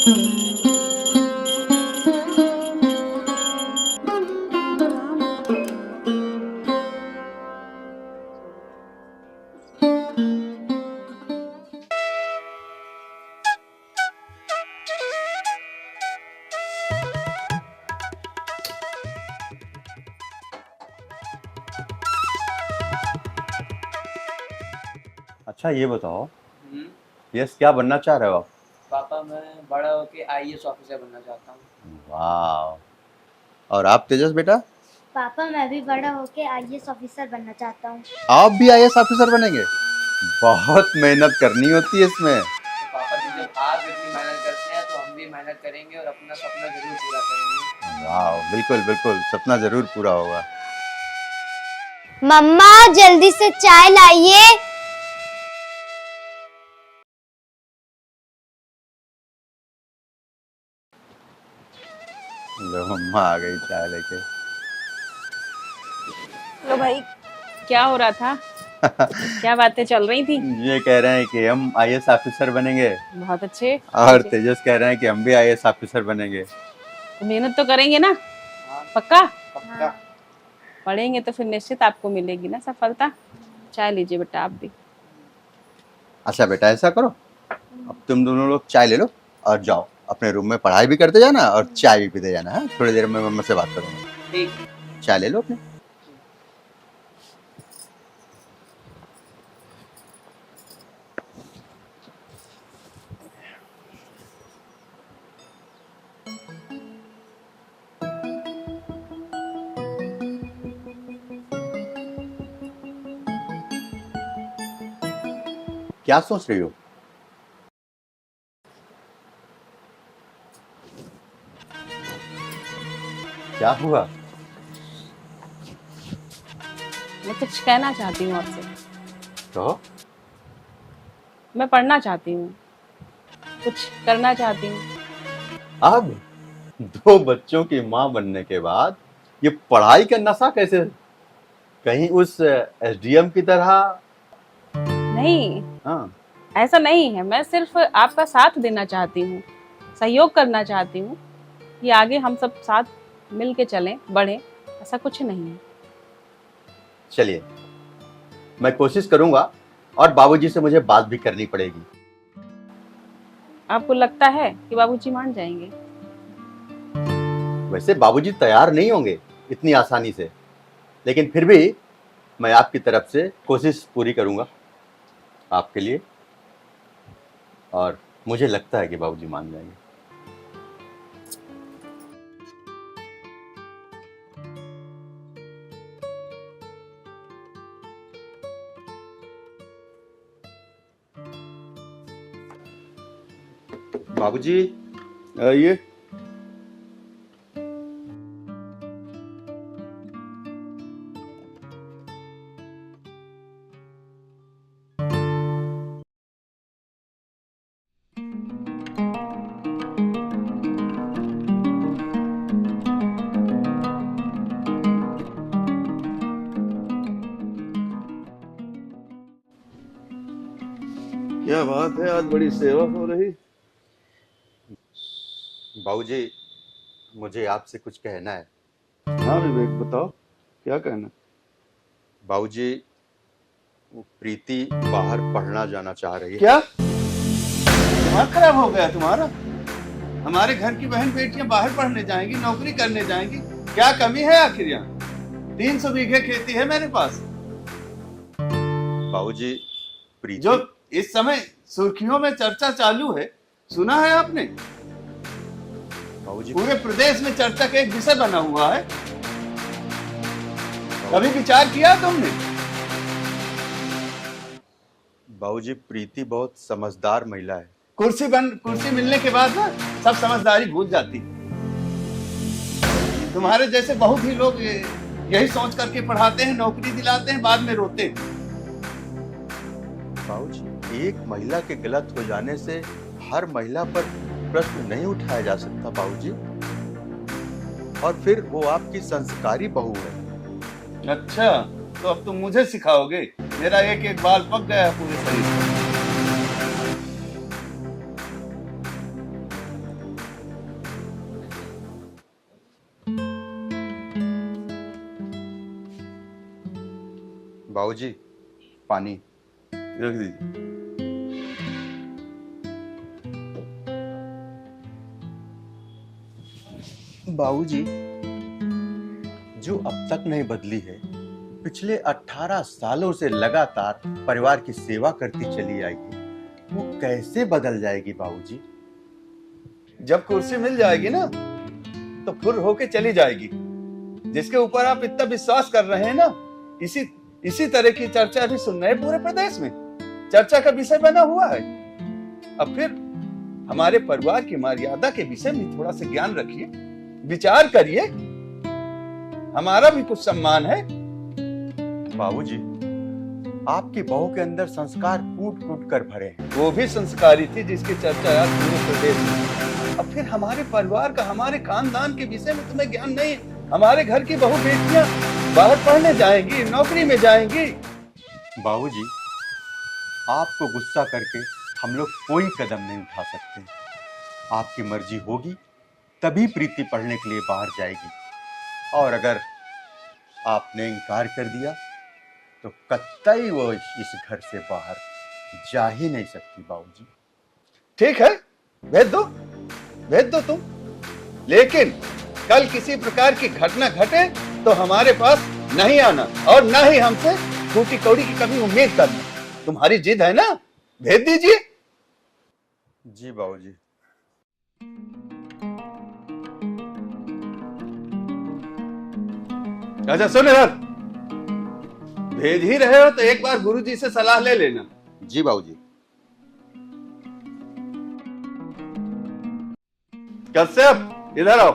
अच्छा ये बताओ, हम्म, यस क्या बनना चाह रहे हो आप? पापा मैं बड़ा होके आईएएस ऑफिसर बनना चाहता हूँ। वाह। और आप तेजस बेटा? पापा मैं भी बड़ा होके आईएएस ऑफिसर बनना चाहता हूँ। आप भी आईएएस ऑफिसर बनेंगे? बहुत मेहनत करनी होती है इसमें। तो पापा जी जब आप इतनी मेहनत करते हैं तो हम भी मेहनत करेंगे और अपना सपना जरूर पूरा करेंगे। वाह, बिल्कुल बिल्कुल, सपना जरूर पूरा होगा। मम्मा जल्दी से चाय लाइए। लो मम्मा आ गई चाय लेके। लो भाई, क्या हो रहा था? क्या बातें चल रही थी? ये कह रहे हैं कि हम आईएएस ऑफिसर बनेंगे बहुत अच्छे। और तेजस कह रहे हैं कि हम भी आईएएस ऑफिसर बनेंगे। तो मेहनत तो करेंगे ना? हाँ, पक्का? पक्का। पढ़ेंगे तो फिर निश्चित आपको मिलेगी ना सफलता। चाय लीजिए बेटा आप भी। अच्छा बेटा ऐसा करो, अब तुम दोनों लोग चाय ले लो और जाओ अपने रूम में पढ़ाई भी करते जाना और चाय भी पीते जाना है। थोड़ी देर में मम्मा से बात करूंगा। ठीक। चाय ले लो अपने। क्या सोच रही हो? क्या हुआ? मैं कुछ कहना चाहती हूँ आपसे। तो मैं पढ़ना चाहती हूँ, कुछ करना चाहती हूँ। अब 2 बच्चों की माँ बनने के बाद ये पढ़ाई का नशा कैसे? कहीं उस एसडीएम की तरह? नहीं, हाँ, ऐसा नहीं है। मैं सिर्फ आपका साथ देना चाहती हूँ, सहयोग करना चाहती हूँ कि आगे हम सब साथ मिल के चलें, बढ़ें। ऐसा कुछ नहीं है। चलिए मैं कोशिश करूंगा और बाबूजी से मुझे बात भी करनी पड़ेगी। आपको लगता है कि बाबूजी मान जाएंगे? वैसे बाबूजी तैयार नहीं होंगे इतनी आसानी से, लेकिन फिर भी मैं आपकी तरफ से कोशिश पूरी करूंगा आपके लिए, और मुझे लगता है कि बाबूजी मान जाएंगे। बाबूजी आइए। क्या बात है, आज बड़ी सेवा हो रही। बाबूजी मुझे आपसे कुछ कहना है। हाँ विवेक बताओ, क्या कहना। बाबूजी वो प्रीति बाहर पढ़ना जाना चाह रही है। क्या दिमाग खराब हो गया तुम्हारा? हमारे घर की बहन बेटियां बाहर पढ़ने जाएंगी, नौकरी करने जाएंगी, क्या कमी है आखिर यहाँ? 300 बीघे खेती है मेरे पास, बाबूजी प्रीति जो इस समय सुर्खियों में चर्चा चालू है। सुना है आपने? बाबूजी पूरे प्रदेश में चर्चा का एक विषय बना हुआ है। कभी विचार किया तुमने? बाबूजी प्रीति बहुत समझदार महिला है। कुर्सी मिलने के बाद ना सब समझदारी भूल जाती। तुम्हारे जैसे बहुत ही लोग यही सोच करके पढ़ाते हैं, नौकरी दिलाते हैं, बाद में रोते हैं। बाबूजी एक महिला के गलत हो जाने से हर महिला पर प्रश्न नहीं उठाया जा सकता बाबूजी, और फिर वो आपकी संस्कारी बहू है। अच्छा, तो अब तुम मुझे सिखाओगे? मेरा एक एक बाल पक गया है पूरे शरीर पर। बाबूजी पानी। रख दीजिए। बाबूजी, जो अब तक नहीं बदली है, पिछले 18 सालों से लगातार परिवार की सेवा करती चली आई है, वो कैसे बदल जाएगी बाबूजी? जब कुर्सी मिल जाएगी ना तो फुर होके चली जाएगी। जिसके ऊपर आप इतना विश्वास कर रहे हैं ना, इसी तरह की चर्चा भी सुन रहे हैं पूरे प्रदेश में, चर्चा का विषय बना हुआ है। अब फिर हमारे परिवार की मर्यादा के विषय में थोड़ा सा ज्ञान रखिए, विचार करिए, हमारा भी कुछ सम्मान है। बाबूजी, आपकी बहू के अंदर संस्कार कूट कूट कर भरे हैं। वो भी संस्कारी थी जिसकी चर्चा आज पूरे प्रदेश में। अब फिर हमारे परिवार का, हमारे खानदान के विषय में तुम्हें ज्ञान नहीं है। हमारे घर की बहू बेटियां बाहर पढ़ने जाएंगी, नौकरी में जाएंगी। बाबूजी, आपको गुस्सा करके हम लोग कोई कदम नहीं उठा सकते। आपकी मर्जी होगी तभी प्रीति पढ़ने के लिए बाहर जाएगी, और अगर आपने इनकार कर दिया तो कतई वो इस घर से बाहर जा ही नहीं सकती। बाबूजी, ठीक है, भेज दो तुम, लेकिन कल किसी प्रकार की घटना घटे तो हमारे पास नहीं आना, और ना ही हमसे टूटी कौड़ी की कभी उम्मीद करना। तुम्हारी जिद है ना, भेज दीजिए। जी बाबूजी। अच्छा सुन यार, भेज ही रहे हो तो एक बार गुरुजी से सलाह ले लेना। जी बाबूजी। कश्यप, इधर आओ।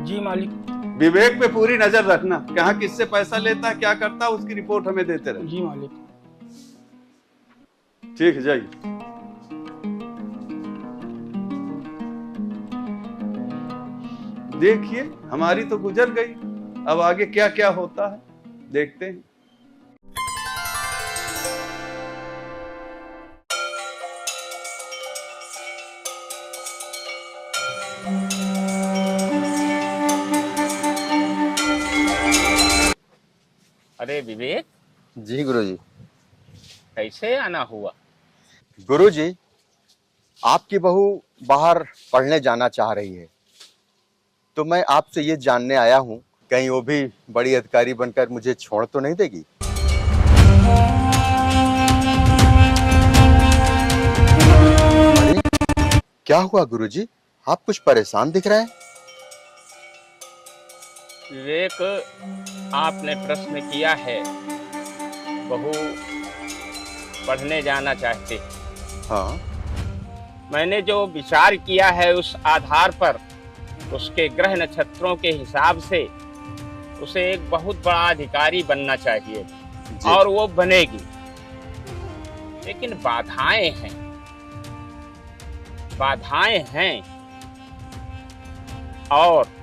जी मालिक। विवेक पे पूरी नजर रखना, कहाँ किससे पैसा लेता है, क्या करता है, उसकी रिपोर्ट हमें देते रहे। जी मालिक। ठीक है, जाइए। देखिए, हमारी तो गुजर गई, अब आगे क्या क्या होता है देखते हैं। अरे विवेक, जी गुरुजी। कैसे आना हुआ? गुरुजी, आपकी बहू बाहर पढ़ने जाना चाह रही है, तो मैं आपसे ये जानने आया हूँ, कहीं वो भी बड़ी अधिकारी बनकर मुझे छोड़ तो नहीं देगी? अरे, क्या हुआ गुरुजी? आप कुछ परेशान दिख रहे हैं। विवेक, आपने प्रश्न किया है, बहू पढ़ने जाना चाहते। हाँ। मैंने जो विचार किया है उस आधार पर, उसके ग्रह नक्षत्रों के हिसाब से उसे एक बहुत बड़ा अधिकारी बनना चाहिए, और वो बनेगी। लेकिन बाधाएं हैं, और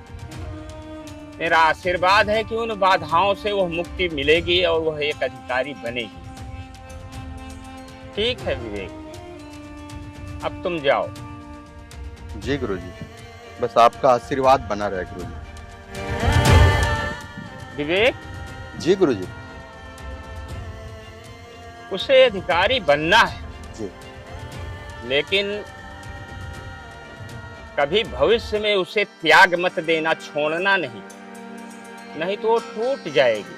मेरा आशीर्वाद है कि उन बाधाओं से वह मुक्ति मिलेगी और वह एक अधिकारी बनेगी। ठीक है विवेक, अब तुम जाओ। जी गुरुजी, बस आपका आशीर्वाद बना रहे गुरुजी। विवेक। जी गुरुजी। उसे अधिकारी बनना है जी, लेकिन कभी भविष्य में उसे त्याग मत देना, छोड़ना नहीं तो वो टूट जाएगी।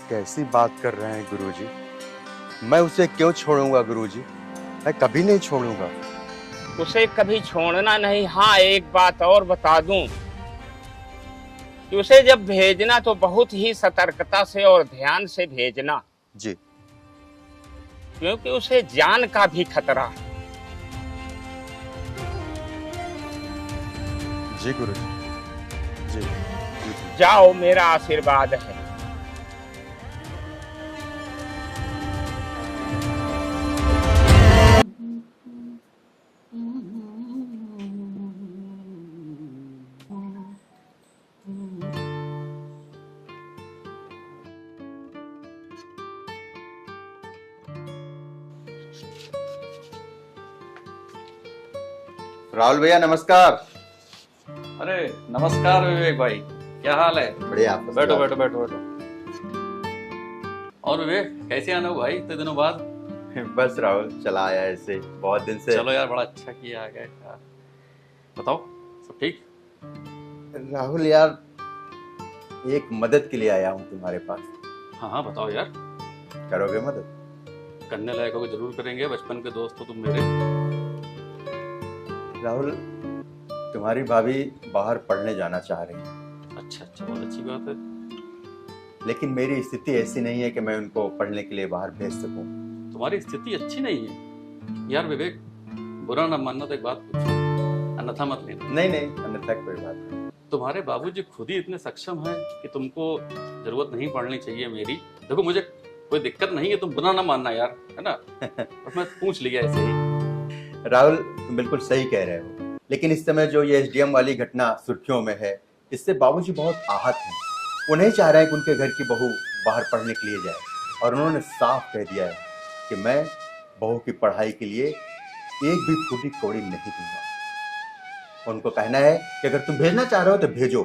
कैसी बात कर रहे हैं गुरुजी? मैं उसे क्यों छोड़ूंगा गुरुजी? मैं कभी नहीं छोड़ूंगा उसे, कभी छोड़ना नहीं। हाँ, एक बात और बता दूं कि उसे जब भेजना तो बहुत ही सतर्कता से और ध्यान से भेजना जी, क्योंकि उसे जान का भी खतरा है। जी गुरुजी। जी। जाओ, मेरा आशीर्वाद है। राहुल भैया नमस्कार। अरे नमस्कार विवेक भाई, क्या हाल है? बढ़िया। बैठो बैठो बैठो बैठो। और विवेक कैसे आना हो भाई इतने दिनों बाद? बस राहुल, चला आया ऐसे बहुत दिन से। चलो यार, बड़ा अच्छा किया आ गए यार। बताओ, सब ठीक? राहुल यार, एक मदद के लिए आया हूँ तुम्हारे पास। हाँ हाँ बताओ यार। करोगे मदद? करने लायक होगा जरूर करेंगे, बचपन के दोस्त हो तुम मेरे। राहुल, तुम्हारी भाभी बाहर पढ़ने जाना चाह रही है, अच्छा अच्छा, बहुत अच्छी बात है। लेकिन मेरी स्थिति ऐसी नहीं है कि मैं उनको पढ़ने के लिए बाहर भेज सकूं। तुम्हारी स्थिति अच्छी नहीं है यार विवेक, बुरा ना मानना तो एक बात पूछो, अन्यथा मत लेना। नहीं नहीं, अन्यथा कोई बात नहीं। तुम्हारे बाबूजी खुद ही इतने सक्षम हैं कि तुमको जरूरत नहीं पड़नी चाहिए मेरी। देखो मुझे कोई दिक्कत नहीं है, तुम बुरा ना मानना यार, है ना। और मैं पूछ लिया ऐसे ही। राहुल, तुम बिल्कुल सही कह रहे हो, लेकिन इस समय जो ये एसडीएम वाली घटना सुर्खियों में है, इससे बाबूजी बहुत आहत हैं। वो नहीं चाह रहे हैं कि उनके घर की बहू बाहर पढ़ने के लिए जाए, और उन्होंने साफ कह दिया है कि मैं बहू की पढ़ाई के लिए एक भी फूटी कौड़ी नहीं दूंगा। उनको कहना है कि अगर तुम भेजना चाह रहे हो तो भेजो,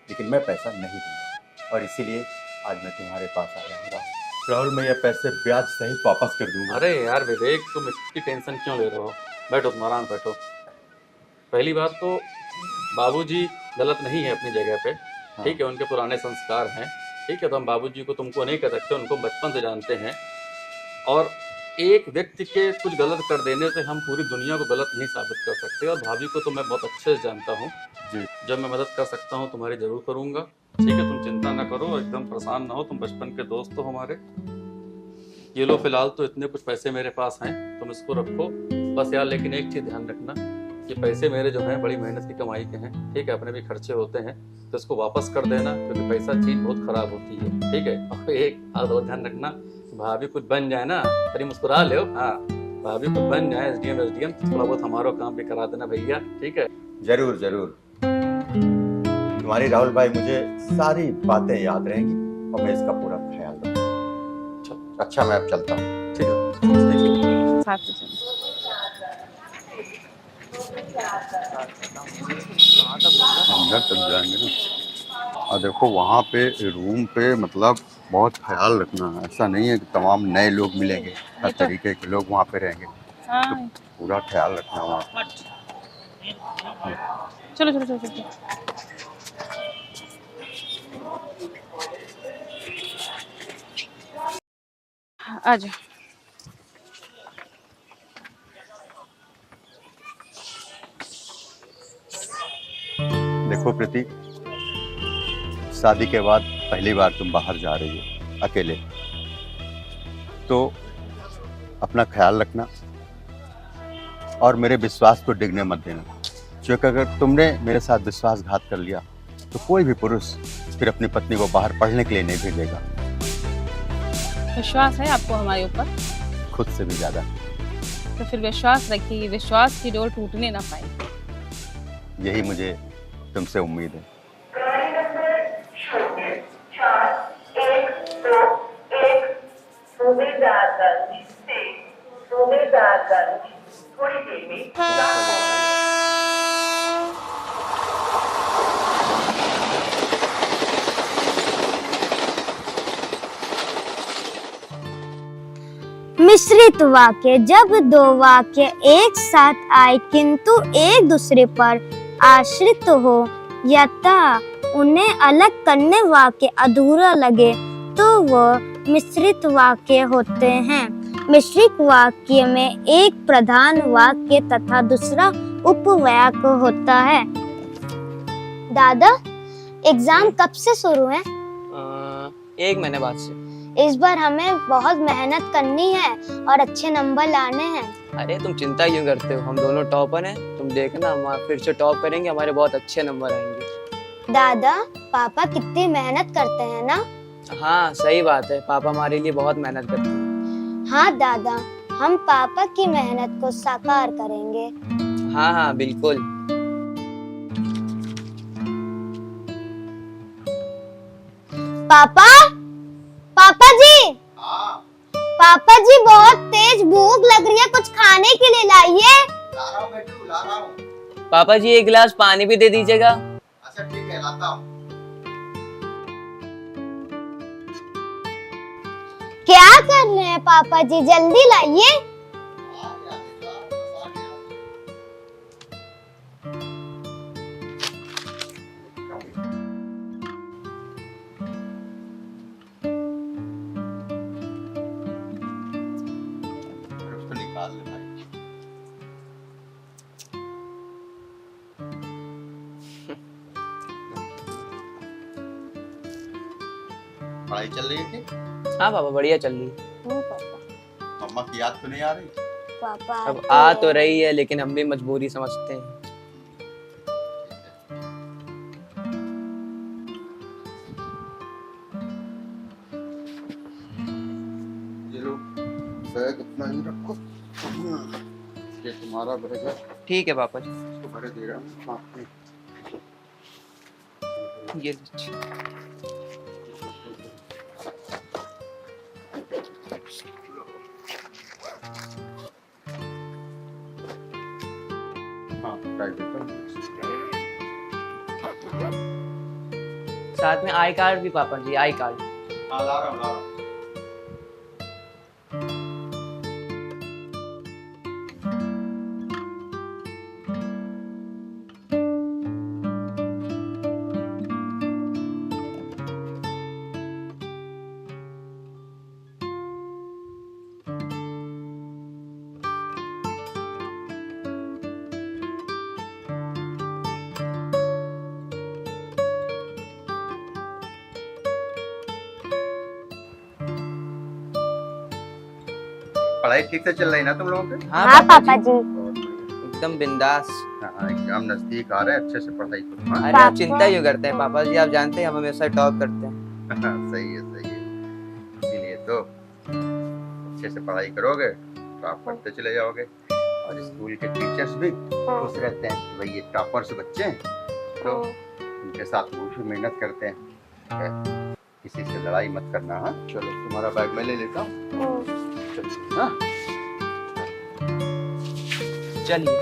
लेकिन मैं पैसा नहीं दूंगा। और इसीलिए आज मैं तुम्हारे पास आया हूँ। राहुल, मैं ये पैसे ब्याज सहित वापस कर दूंगा। अरे यार विवेक, तुम इतनी टेंशन क्यों ले रहे हो? बैठो, तुम आराम बैठो। पहली बात तो बाबूजी गलत नहीं है अपनी जगह पे, ठीक है, उनके पुराने संस्कार हैं, ठीक है, तो हम बाबूजी को तुमको नहीं कह सकते, उनको बचपन से जानते हैं। और एक व्यक्ति के कुछ गलत कर देने से हम पूरी दुनिया को गलत नहीं साबित कर सकते। और भाभी को तो मैं बहुत अच्छे से जानता हूँ जी, जब मैं मदद कर सकता हूँ तुम्हारी जरूर करूँगा, ठीक है, तुम चिंता ना करो, एकदम परेशान ना हो, तुम बचपन के दोस्त हो हमारे। ये लो, फिलहाल तो इतने कुछ पैसे मेरे पास हैं, तुम इसको रखो बस यार। लेकिन एक चीज़ ध्यान रखना, ये पैसे मेरे जो हैं बड़ी मेहनत की कमाई के हैं, ठीक है, अपने भी खर्चे होते हैं, तो इसको वापस कर देना, क्योंकि पैसा चीज़ बहुत खराब होती है, ठीक है। और एक बात और ध्यान रखना, भाभी कुछ बन जाए ना, अरे मुस्कुरा ले, हाँ, भाभी कुछ बन जाए एसडीएम तो थोड़ा बहुत हमारा काम भी करा देना भैया, ठीक है। जरूर जरूर, तुम्हारी राहुल भाई मुझे सारी बातें याद रहेंगी और मैं इसका पूरा ख्याल रखूंगा। अच्छा, मैं अब चलता हूँ। ठीक है, साथ में चलें। अंदर तक जाएंगे ना, और देखो वहाँ पे रूम पे मतलब बहुत ख्याल रखना है। ऐसा नहीं है कि तमाम नए लोग मिलेंगे, हर तरीके के लोग वहाँ पे रहेंगे, हाँ, तो पूरा ख्याल रखना वहाँ। चलो चलो चलो चलो। आ जाओ। देखो प्रीति, शादी के बाद पहली बार तुम बाहर जा रही हो अकेले, तो अपना ख्याल रखना और मेरे विश्वास को डिगने मत देना, क्योंकि अगर तुमने मेरे साथ विश्वासघात कर लिया तो कोई भी पुरुष फिर अपनी पत्नी को बाहर पढ़ने के लिए नहीं भेजेगा। विश्वास है आपको हमारे ऊपर? खुद से भी ज्यादा। तो फिर विश्वास रखिए, विश्वास की डोर टूटने ना पाए। यही मुझे तुमसे उम्मीद है। थोड़ी देर में मिश्रित वाक्य, जब दो वाक्य एक साथ आए किंतु एक दूसरे पर आश्रित हो या उन्हें अलग करने वाक्य अधूरा लगे तो वह मिश्रित वाक्य होते हैं। मिश्रित वाक्य में एक प्रधान वाक्य तथा दूसरा उपवाक्य होता है। दादा, एग्जाम कब से शुरू है? 1 महीने बाद से। इस बार हमें बहुत मेहनत करनी है और अच्छे नंबर लाने हैं। अरे तुम चिंता क्यों करते हो, हम दोनों टॉपर हैं, तुम देखना हम फिर से टॉप करेंगे, हमारे बहुत अच्छे नंबर आएंगे। दादा, पापा कितनी मेहनत करते हैं ना? हाँ सही बात है, पापा हमारे लिए बहुत मेहनत करते हैं। हाँ दादा, हम पापा की मेहनत को साकार करेंगे। हाँ हाँ बिल्कुल। पापा, पापा जी, पापा जी बहुत तेज भूख लग रही है, कुछ खाने के लिए लाइए। ला रहा हूँ बेटू, ला रहा हूँ। पापा जी 1 गिलास पानी भी दे दीजिएगा। अच्छा ठीक है, लाता हूँ। क्या कर रहे हैं पापा जी, जल्दी लाइए। उसको निकाल ले भाई। पढ़ाई चल रही थी? हाँ पापा बढ़िया चल रही है। मम्मा की याद तो नहीं आ रही? पापा अब आ तो रही है लेकिन हम भी मजबूरी समझते हैं। ये लो, बैग अपना ही रखो। ये तुम्हारा बैग है, ठीक है पापा जी। इसको भर दे रहा हूँ। हाँ, ये लीजिए। हाँ, बैग देता हूँ। साथ में आई कार्ड भी पापा जी, आई कार्ड। हाँ, ला रहा हूँ, ला रहा हूँ। पढ़ाई ठीक से चल रही ना तुम लोगों की? हाँ पापा जी। बहुत बढ़िया। एकदम बिंदास। हाँ, एग्जाम नजदीक आ रहे हैं, अच्छे से पढ़ाई करो। हाँ? अरे आप चिंता क्यों करते हैं पापा जी, आप जानते हैं हम हमेशा टॉप करते हैं। सही है, सही है। इसीलिए तो अच्छे से पढ़ाई करोगे तो आप पढ़ते चले जाओगे, और स्कूल के टीचर्स भी खुश रहते हैं कि भाई ये टॉपर्स बच्चे हैं, तो उनके साथ वो भी मेहनत करते हैं। ठीक है? किसी से लड़ाई मत करना। हाँ, चलो तुम्हारा बैग मैं ले लेता हूँ। चलो, हाँ? चलिए।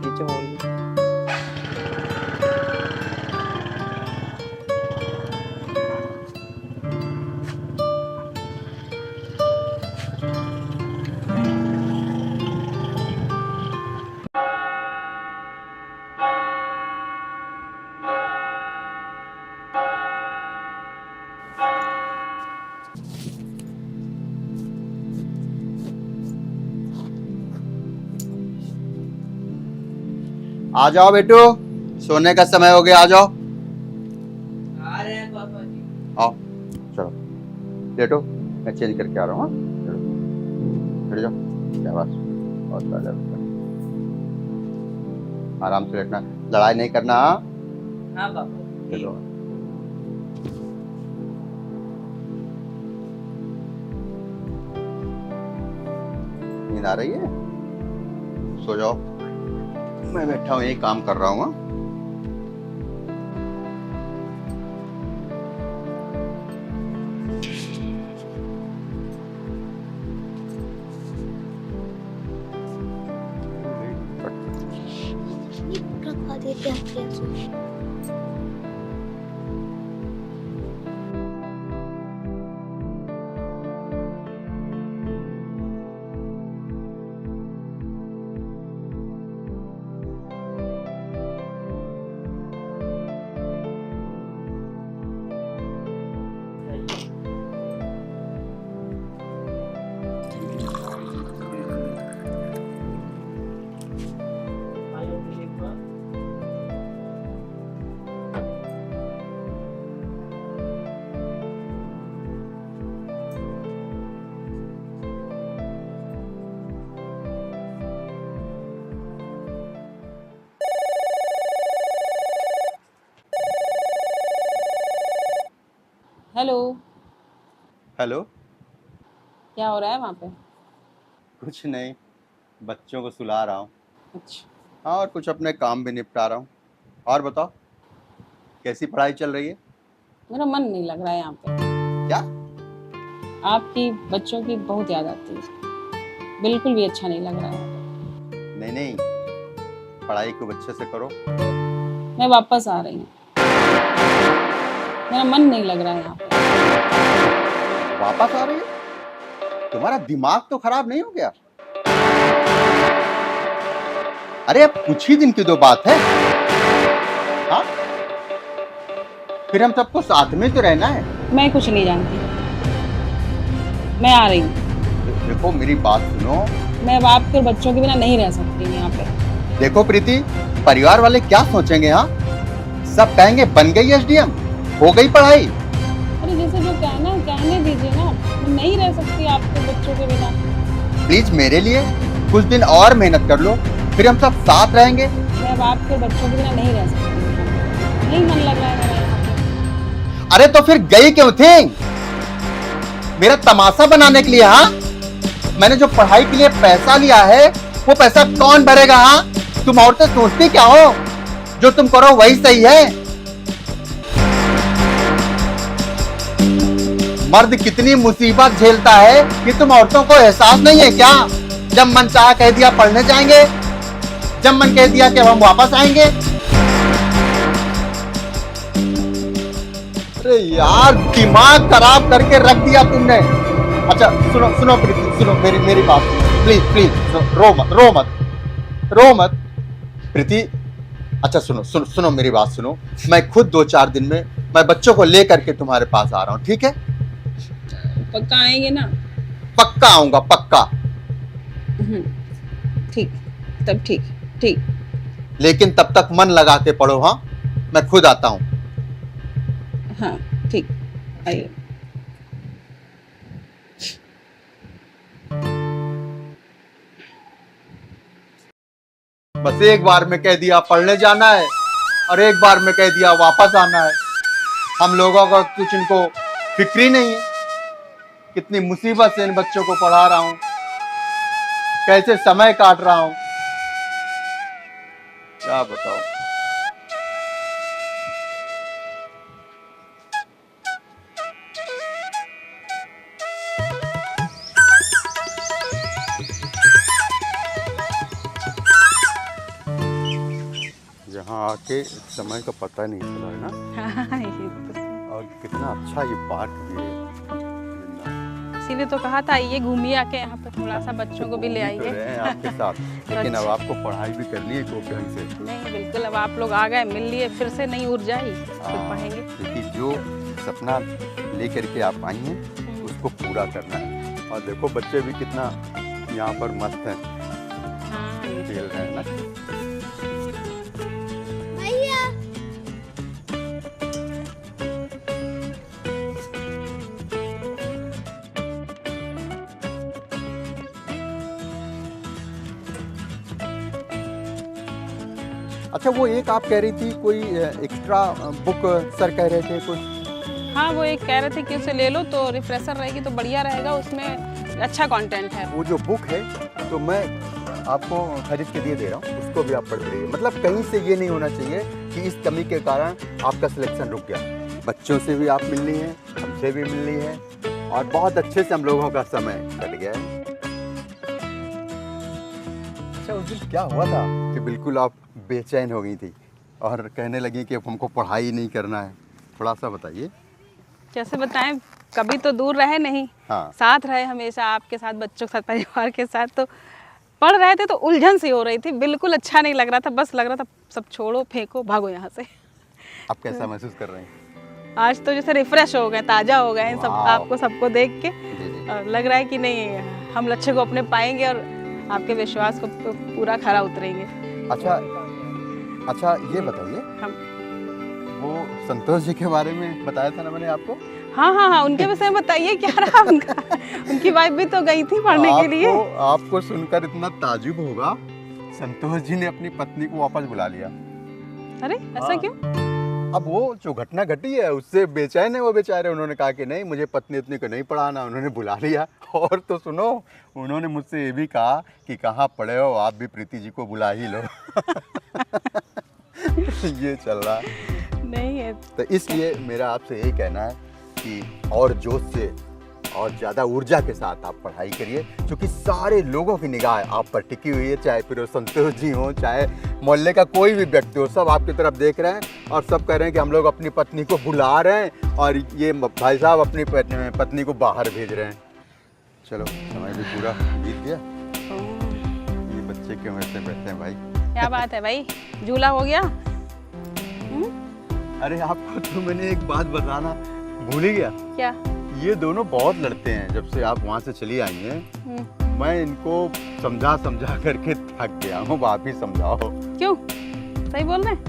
नीचे मोड़ लो। आ जाओ बेटू, सोने का समय हो गया, आ जाओ। आ रहे हैं पापा जी। आओ, चलो लेटो, मैं चेंज करके आ रहा हूँ। हाँ? चलो, बैठ जाओ। शाबाश, बहुत बढ़िया बेटा। आराम से लेटना, लड़ाई नहीं करना। हाँ? हाँ पापा। चलो। नींद आ रही है? सो जाओ, मैं बैठा हूँ, यही काम कर रहा हूँ। हाँ? रखवा देते हैं। हेलो। हेलो। क्या हो रहा है वहाँ पे? कुछ नहीं, बच्चों को सुला रहा हूँ। अच्छा, हाँ, और कुछ अपने काम भी निपटा रहा हूँ। और बताओ, कैसी पढ़ाई चल रही है? मेरा मन नहीं लग रहा है यहाँ पे। क्या? आपकी बच्चों की बहुत याद आती है, बिल्कुल भी अच्छा नहीं लग रहा है। नहीं नहीं, पढ़ाई खूब अच्छे से करो। मैं वापस आ रही हूँ, मेरा मन नहीं लग रहा है यहाँ पे। वापस आ रही है? तुम्हारा दिमाग तो खराब नहीं हो गया? अरे अब कुछ ही दिन की तो बात है। हाँ, फिर हम सबको साथ में तो रहना है। मैं कुछ नहीं जानती, मैं आ रही हूँ। देखो मेरी बात सुनो। मैं अब आपके और बच्चों के बिना नहीं रह सकती यहाँ पे। देखो प्रीति, परिवार वाले क्या सोचेंगे? हाँ, सब कहेंगे बन गई एसडीएम, हो गई पढ़ाई। अरे जैसे जो कहना है कहने दीजिए ना, मैं नहीं रह सकती आपके बच्चों के बिना। प्लीज मेरे लिए कुछ दिन और मेहनत कर लो, फिर हम सब साथ रहेंगे। मैं अब आपके और बच्चों के बिना नहीं रह सकती, नहीं मन लग रहा है मेरा यहाँ पे। अरे तो फिर गई क्यों थी? मेरा तमाशा बनाने के लिए? हाँ, मैंने जो पढ़ाई के लिए पैसा लिया है वो पैसा कौन भरेगा? हाँ, तुम औरतें सोचती क्या हो? जो तुम करो वही सही है। मर्द कितनी मुसीबत झेलता है कि तुम औरतों को एहसास नहीं है क्या? जब मन चाहा कह दिया पढ़ने जाएंगे, जब मन कह दिया कि हम वापस आएंगे। अरे यार, दिमाग खराब करके रख दिया तुमने। अच्छा सुनो सुनो प्रीति, सुनो मेरी बात सुनो, प्लीज प्लीज, रो मत रो मत रो मत प्रीति। अच्छा सुनो सुनो सुनो मेरी बात सुनो, मैं खुद 2-4 दिन में मैं बच्चों को लेकर के तुम्हारे पास आ रहा हूँ, ठीक है? पक्का आएंगे ना? पक्का आऊंगा, पक्का। ठीक, तब ठीक ठीक। लेकिन तब तक मन लगा के पढ़ो। हाँ, मैं खुद आता हूँ। हाँ ठीक, आइए। बस एक बार में कह दिया पढ़ने जाना है और एक बार में कह दिया वापस आना है। हम लोगों का कुछ इनको फिक्र ही नहीं है। कितनी मुसीबत से इन बच्चों को पढ़ा रहा हूं, कैसे समय काट रहा हूं, क्या बताओ। यहाँ आके समय का पता नहीं चला है ना। और कितना अच्छा ये पार्क भी है। इसीलिए तो कहा था आइए घूमिए आके यहाँ पे, थोड़ा सा बच्चों को भी ले घूम तो आइए। रहे हैं आपके साथ, लेकिन अब आपको पढ़ाई भी करनी है खूब ढंग से। नहीं बिल्कुल, अब आप लोग आ गए, मिल लिए, फिर से नई ऊर्जा ही, फिर पढ़ेंगे। क्योंकि जो सपना लेकर के आप आई हैं उसको पूरा करना है। और देखो बच्चे भी कितना यहाँ पर मस्त हैं, हाँ खेल रहे हैं ना। अच्छा, वो एक आप कह रही थी कोई एक्स्ट्रा बुक सर कह रहे थे कुछ? हाँ, वो एक कह रहे थे कि उसे ले लो तो रिफ्रेशर रहेगी तो बढ़िया रहेगा, उसमें अच्छा कंटेंट है। वो जो बुक है तो मैं आपको खरीद के दे रहा हूँ, उसको भी आप पढ़ रहिए। मतलब कहीं से ये नहीं होना चाहिए कि इस कमी के कारण आपका सिलेक्शन रुक गया। बच्चों से भी आप मिलनी है, हमसे भी मिलनी है, और बहुत अच्छे से हम लोगों का समय कट गया है। अच्छा, उस दिन क्या हुआ था कि बिल्कुल आप बेचैन हो गई थी और कहने लगी कि अब हमको पढ़ाई नहीं करना है? थोड़ा सा बताइए। कैसे बताएं, कभी तो दूर रहे नहीं, हाँ, साथ रहे हमेशा, आपके साथ, बच्चों के साथ, परिवार के साथ, तो पढ़ रहे थे तो उलझन सी हो रही थी, बिल्कुल अच्छा नहीं लग रहा था, बस लग रहा था सब छोड़ो, फेंको, भागो यहाँ से। आप कैसा महसूस कर रहे हैं? आज तो जैसे रिफ्रेश हो गए, ताज़ा हो गए सब, वाह। आपको सबको देख के जी जी। और लग रहा है कि नहीं, हम लक्ष्य को अपने पाएंगे और आपके विश्वास को पूरा खरा उतरेंगे। अच्छा ये बताइए, हम वो संतोष जी के बारे में बताया था ना मैंने आपको? हाँ, उनके विषय में बताइए, क्या रहा उनका? उनकी वाइफ भी तो गई थी पढ़ने के लिए। आपको सुनकर इतना ताजुब होगा, संतोष जी ने अपनी पत्नी को वापस बुला लिया। अरे ऐसा हाँ। क्यों? अब वो जो घटना घटी है उससे बेचैन है वो बेचारे। उन्होंने कहा कि नहीं, मुझे पत्नी उतनी को नहीं पढ़ाना, उन्होंने बुला लिया और तो सुनो, उन्होंने मुझसे ये भी कहा कि कहाँ पड़े हो, आप भी प्रीति जी को बुला ही लो। ये चल रहा नहीं है। तो इसलिए मेरा आपसे यही कहना है कि और जोश से और ज़्यादा ऊर्जा के साथ आप पढ़ाई करिए, क्योंकि सारे लोगों की निगाह आप पर टिकी हुई है, चाहे फिर वो संतोष जी हो, चाहे मोहल्ले का कोई भी व्यक्ति हो, सब आपकी तरफ देख रहे हैं और सब कह रहे हैं कि हम लोग अपनी पत्नी को बुला रहे हैं और ये भाई साहब अपनी पत्नी को बाहर भेज रहे हैं। चलो समय भी पूरा बीत गया, ये बच्चे क्यों ऐसे बैठे हैं भाई? क्या बात है भाई, झूला हो गया? अरे आपको तो मैंने एक बात बताना भूल ही गया। क्या? ये दोनों बहुत लड़ते हैं, जब से आप वहाँ से चली आई हैं। मैं इनको समझा करके थक गया हूँ, आप ही समझाओ। क्यों? सही बोल रहे हैं?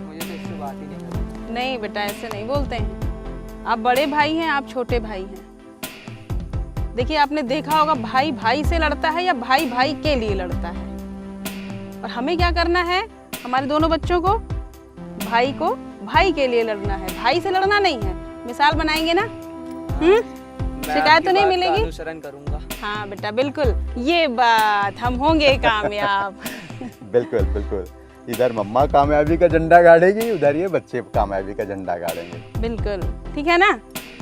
मुझे तो इससे बात ही नहीं करनी। नहीं बेटा, ऐसे नहीं बोलते हैं। आप बड़े भाई हैं, आप छोटे भाई हैं। देखिए, आपने देखा होगा भाई भाई से लड़ता है या भाई भाई के लिए लड़ता है। और हमें क्या करना है, हमारे दोनों बच्चों को भाई के लिए लड़ना है, भाई से लड़ना नहीं है। मिसाल बनाएंगे ना? शिकायत तो नहीं मिलेगी? अनुसरण करूंगा। हाँ बेटा, बिल्कुल ये बात, हम होंगे कामयाब। बिल्कुल बिल्कुल, इधर मम्मा कामयाबी का झंडा गाड़ेगी, उधर ये बच्चे कामयाबी का झंडा गाड़ेंगे। बिल्कुल ठीक है ना?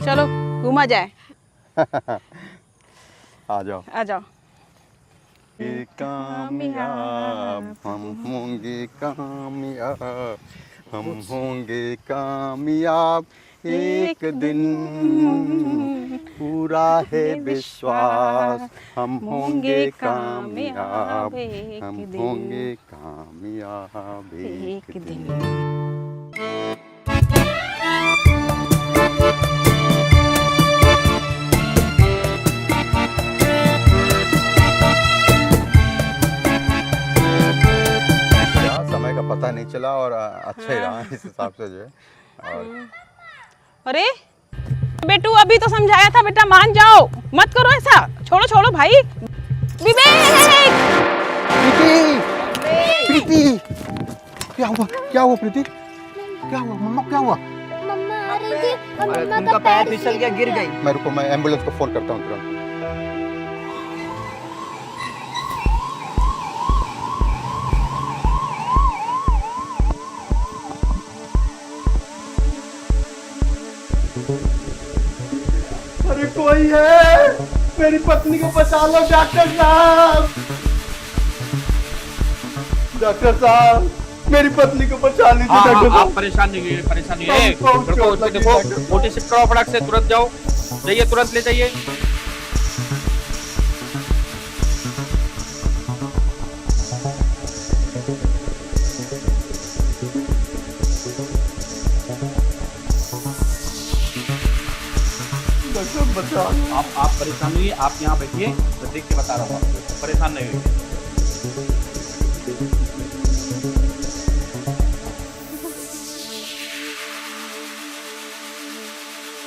चलो घूमा जाए। आ जाओ आ जाओ। ये कामयाब हम होंगे, कामयाब हम होंगे कामयाब एक दिन, पूरा है विश्वास हम होंगे कामयाब, हम होंगे कामयाब एक दिन। समय का पता नहीं चला और अच्छा ही रहा इस हिसाब से जो है। और अरे बेटू, अभी तो समझाया था बेटा, मान जाओ, मत करो ऐसा, छोड़ो भाई। विवेक! प्रीति, क्या हुआ प्रीति? क्या हुआ मम्मा, क्या हुआ? मम्मा आ रही थी और मम्मा उनका का पैर फिसल गया, गिर गई। मैं एम्बुलेंस को फोन करता हूँ तुरंत। अरे कोई है, मेरी पत्नी को बचा लो डॉक्टर साहब। डॉक्टर साहब, मेरी पत्नी को बचा लीजिए डॉक्टर साहब। आप परेशान नहीं होइए, परेशान नहीं होइए। देखो, मोटी शिफ्ट कराओ, फटाक से तुरंत जाओ, जाइए तुरंत ले जाइए। आप परेशान नहीं, आप यहाँ बैठिए, मैं देख के बता रहा हूँ आपको, परेशान नहीं होइए।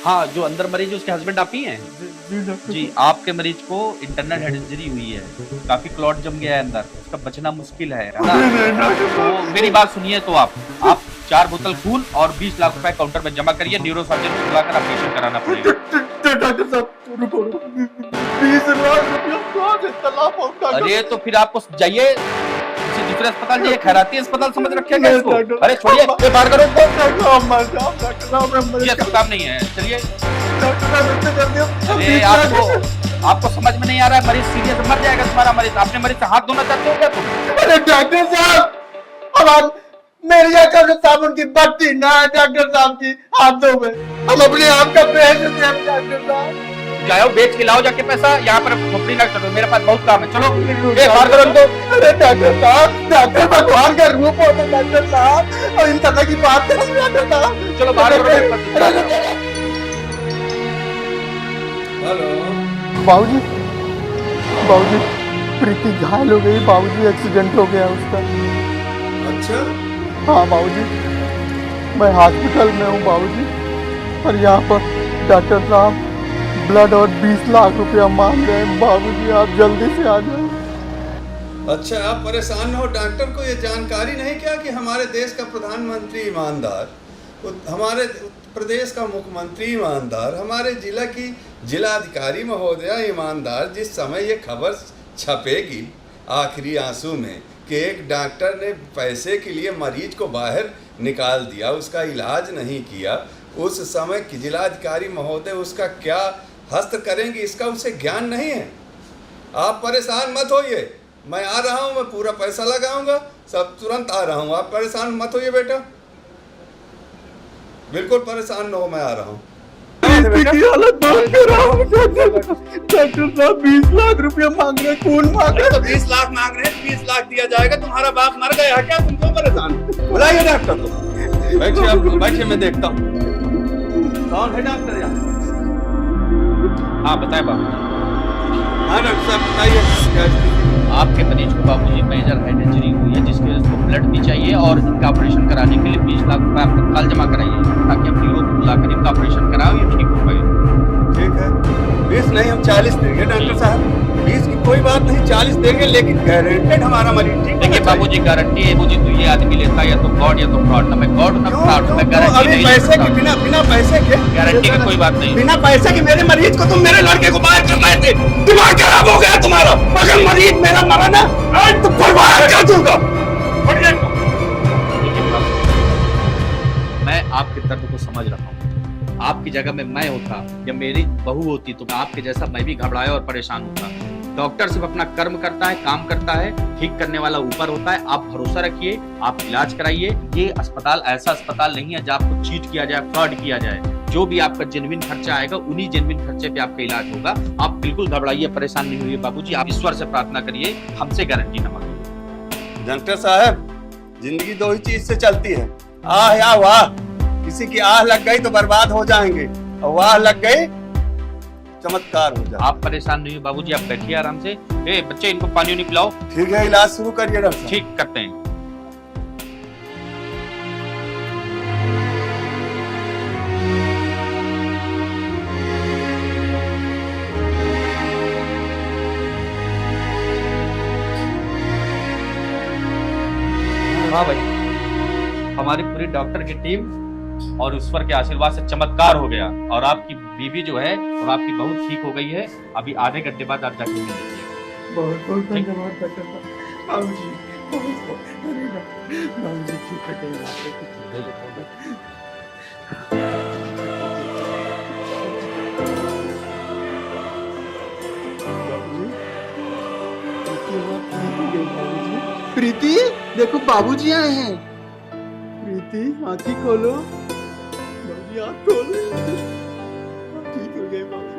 हाँ, जो अंदर मरीज है उसके हस्बैंड आप ही हैं? जी, आपके मरीज को इंटरनल हेड इंजरी हुई है, काफी क्लॉट जम गया है अंदर, उसका बचना मुश्किल है ना? तो मेरी बात सुनिए, तो आप 4 बोतल खून और 20 लाख रुपए काउंटर में जमा करिए, न्यूरो सर्जन को बुलाकर ऑपरेशन कराना पड़ेगा। डॉक्टर साहब, 20 लाख रुपया। अरे तो फिर आपको जाइए किसी दूसरे अस्पताल जाइए, खैराती अस्पताल समझ रखिएगा इसको। अरे छोड़िए, ये बाहर करो इसको, ये सब काम नहीं है, चलिए। अरे आपको समझ में नहीं आ रहा है, मरीज सीरियस मर जाएगा तुम्हारा मरीज। आपने मरीज से हाथ धोना चाहते हो क्या तुम? अरे डॉक्टर साहब, अब मेरी आंखों में साबुन की बत्ती ना है डॉक्टर साहब की हाथों में, हम अपने आप का पहन देते हैं डॉक्टर साहब। जाओ बेच के लाओ जाके पैसा, यहाँ पर खोपड़ी ना करो, मेरे पास बहुत काम है। चलो ये बाहर करो इनको। अरे डॉक्टर साहब, डॉक्टर भगवान का रूप होता है डॉक्टर साहब, और इन तरह की बात करें डॉक्टर साहब। चलो बाहर करो। हेलो बाबूजी, प्रीति घायल हो गई बाबूजी, एक्सीडेंट हो गया उसका। अच्छा? हाँ बाबूजी, मैं हॉस्पिटल में हूँ बाबूजी, और यहाँ पर डॉक्टर साहब ब्लड और 20 लाख रुपया मांग रहे हैं बाबूजी, आप जल्दी से आ जाओ। अच्छा, आप परेशान हो, डॉक्टर को ये जानकारी नहीं क्या कि हमारे देश का प्रधानमंत्री ईमानदार हमारे प्रदेश का मुख्यमंत्री ईमानदार, हमारे जिला की जिलाधिकारी महोदया ईमानदार। जिस समय ये खबर छपेगी आखिरी आंसू में कि एक डॉक्टर ने पैसे के लिए मरीज को बाहर निकाल दिया, उसका इलाज नहीं किया, उस समय की जिलाधिकारी महोदय उसका क्या हस्त करेंगे इसका उसे ज्ञान नहीं है। आप परेशान मत होइए, मैं आ रहा हूँ, मैं पूरा पैसा लगाऊंगा, सब तुरंत आ रहा हूँ, आप परेशान मत होइए बेटा, बिल्कुल परेशान न हो, मैं आ रहा हूँ। डॉक्टर साहब 20 लाख रुपया मांग रहे, खून मांग रहे। तो 20 लाख मांग रहे हैं, 20 लाख दिया जाएगा। तुम्हारा बाप मर गया क्या, तुम क्यों परेशान? बुलाइए डॉक्टर को। बैठिए, आप बैठिए, मैं देखता हूँ कौन है डॉक्टर यहाँ। हाँ बताए बाबू। हाँ डॉक्टर साहब बताइए क्या स्थिति? आपके मरीज को बाबूजी मेजर हेड इंजरी हुई है, जिसके वजह से उसको ब्लड भी चाहिए और इनका ऑपरेशन कराने के लिए 20 लाख रुपए आप तत्काल जमा कराइए, ताकि अपनी लोग बुलाकर इनका ऑपरेशन कराओ, ये ठीक हो पाए। ठीक है, 20 नहीं हम 40 देंगे डॉक्टर साहब। 20 की कोई बात नहीं, 40 देंगे, लेकिन गारंटेड हमारा मरीज ठीक। देखिए बाबूजी, गारंटी है मुझे, तो ये आदमी लेता या तो गॉड या तो फ्रॉड, ना मैं गॉड ना फ्रॉड, मैं गारंटी नहीं पैसे के बिना पैसे के गारंटी की कोई बात नहीं। बिना पैसे के मेरे मरीज को तुम मेरे लड़के को बाहर कर रहे थे, दिमाग खराब हो गया तुम्हारा। अगर मरीज मेरा मरा ना आज तो बर्बाद कर दूंगा। मैं आपके दर्द को समझ रहा हूँ। आपकी जगह में मैं होता या मेरी बहू होती तो आपके जैसा मैं भी घबराया और परेशान होता। डॉक्टर सिर्फ अपना कर्म करता है, काम करता है, ठीक करने वाला ऊपर होता है। आप भरोसा रखिए, आप इलाज कराइए। ये अस्पताल ऐसा अस्पताल नहीं है जहाँ आपको चीट किया जाए, फ्रॉड किया जाए। जो भी आपका जेन्युइन खर्चा आएगा उन्हीं जेन्युइन खर्चे पे आपका इलाज होगा। आप बिल्कुल घबराइए, परेशान नहीं होइए बाबूजी। आप ईश्वर से प्रार्थना करिए, हमसे गारंटी न मांगिए। डॉक्टर साहब, जिंदगी दो ही चीज से चलती है, आह या वाह। किसी की आह लग गई तो बर्बाद हो जाएंगे, और वाह लग गई चमत्कार हो जाए। आप परेशान नहीं हो बाबूजी, आप बैठिए आराम से। ए बच्चे, इनको पानी नहीं पिलाओ। ठीक है, इलाज शुरू करिए डॉक्टर साहब। ठीक करते हैं। हाँ भाई, हमारी पूरी डॉक्टर की टीम और ईश्वर के आशीर्वाद से चमत्कार हो गया, और आपकी बीवी जो है और आपकी बहू ठीक हो गई है। अभी आधे घंटे बाद आप जाके मिल लीजिए। बहुत बहुत धन्यवाद डॉक्टर साहब। बाबूजी बाबूजी ठीक है, कहीं प्रीति, देखो बाबूजी आए हैं। प्रीति आंखें खोलो, बाबूजी आंख खोलो। ठीक हो गए बाबूजी।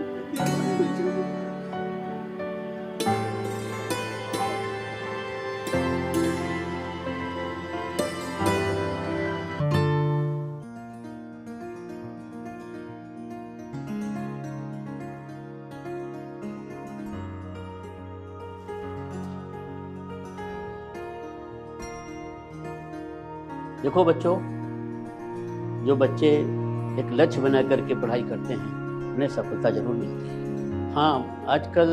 देखो बच्चों, जो बच्चे एक लक्ष्य बना करके पढ़ाई करते हैं उन्हें सफलता जरूर मिलती है। हाँ, आजकल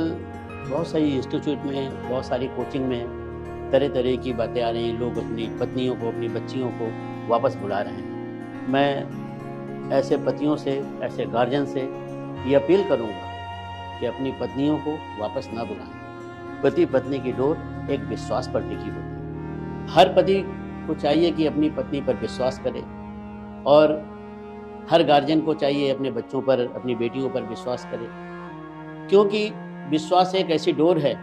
बहुत सारी इंस्टीट्यूट में, बहुत सारी कोचिंग में तरह तरह की बातें आ रही हैं। लोग अपनी पत्नियों को, अपनी बच्चियों को वापस बुला रहे हैं। मैं ऐसे पतियों से, ऐसे गार्जियन से ये अपील करूँगा कि अपनी पत्नियों को वापस ना बुलाएं। पति पत्नी की डोर एक विश्वास पर टिकी होती है। हर पति को चाहिए कि अपनी पत्नी पर विश्वास करे, और हर गार्जियन को चाहिए अपने बच्चों पर, अपनी बेटियों पर विश्वास करे, क्योंकि विश्वास एक ऐसी डोर है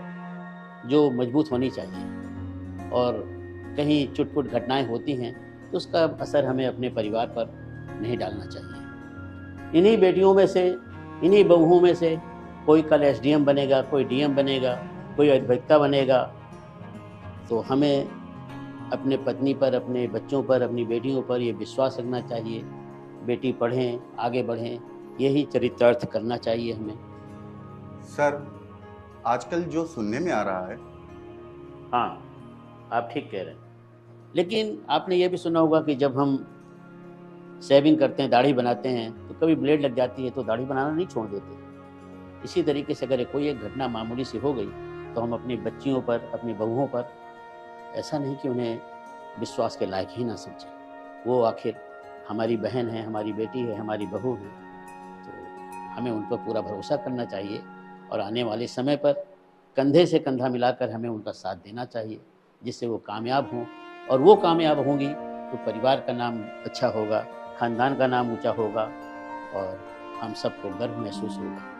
जो मजबूत होनी चाहिए। और कहीं चुटपुट घटनाएं होती हैं तो उसका असर हमें अपने परिवार पर नहीं डालना चाहिए। इन्हीं बेटियों में से, इन्हीं बहुओं में से कोई कल एसडीएम बनेगा, कोई डीएम बनेगा, कोई अधिवक्ता बनेगा। तो हमें अपने पत्नी पर, अपने बच्चों पर, अपनी बेटियों पर ये विश्वास रखना चाहिए। बेटी पढ़ें, आगे बढ़ें, यही चरितार्थ करना चाहिए हमें। सर, आजकल जो सुनने में आ रहा है। हाँ, आप ठीक कह रहे हैं। लेकिन आपने ये भी सुना होगा कि जब हम शेविंग करते हैं, दाढ़ी बनाते हैं, तो कभी ब्लेड लग जाती है तो दाढ़ी बनाना नहीं छोड़ देते। इसी तरीके से अगर कोई एक घटना मामूली सी हो गई तो हम अपनी बच्चियों पर, अपनी बहुओं पर ऐसा नहीं कि उन्हें विश्वास के लायक ही ना समझें। वो आखिर हमारी बहन है, हमारी बेटी है, हमारी बहू है, तो हमें उन पर पूरा भरोसा करना चाहिए और आने वाले समय पर कंधे से कंधा मिलाकर हमें उनका साथ देना चाहिए, जिससे वो कामयाब हों। और वो कामयाब होंगी तो परिवार का नाम अच्छा होगा, ख़ानदान का नाम ऊंचा होगा और हम सबको गर्व महसूस होगा।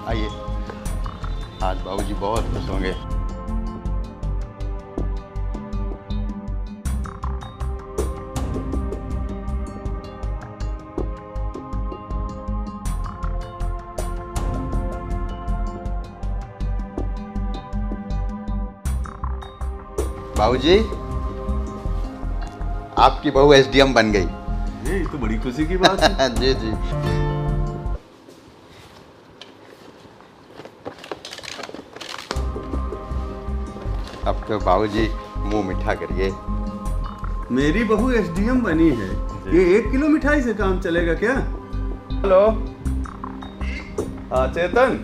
आइए, आज बाबूजी बहुत खुश होंगे। बाबूजी, आपकी बहू एसडीएम बन गई। ये तो बड़ी खुशी की बात है। जी जी। अब तो बाबूजी मुंह मीठा करिए। मेरी बहू एसडीएम बनी है, ये 1 किलो मिठाई से काम चलेगा क्या? हेलो, हाँ चेतन,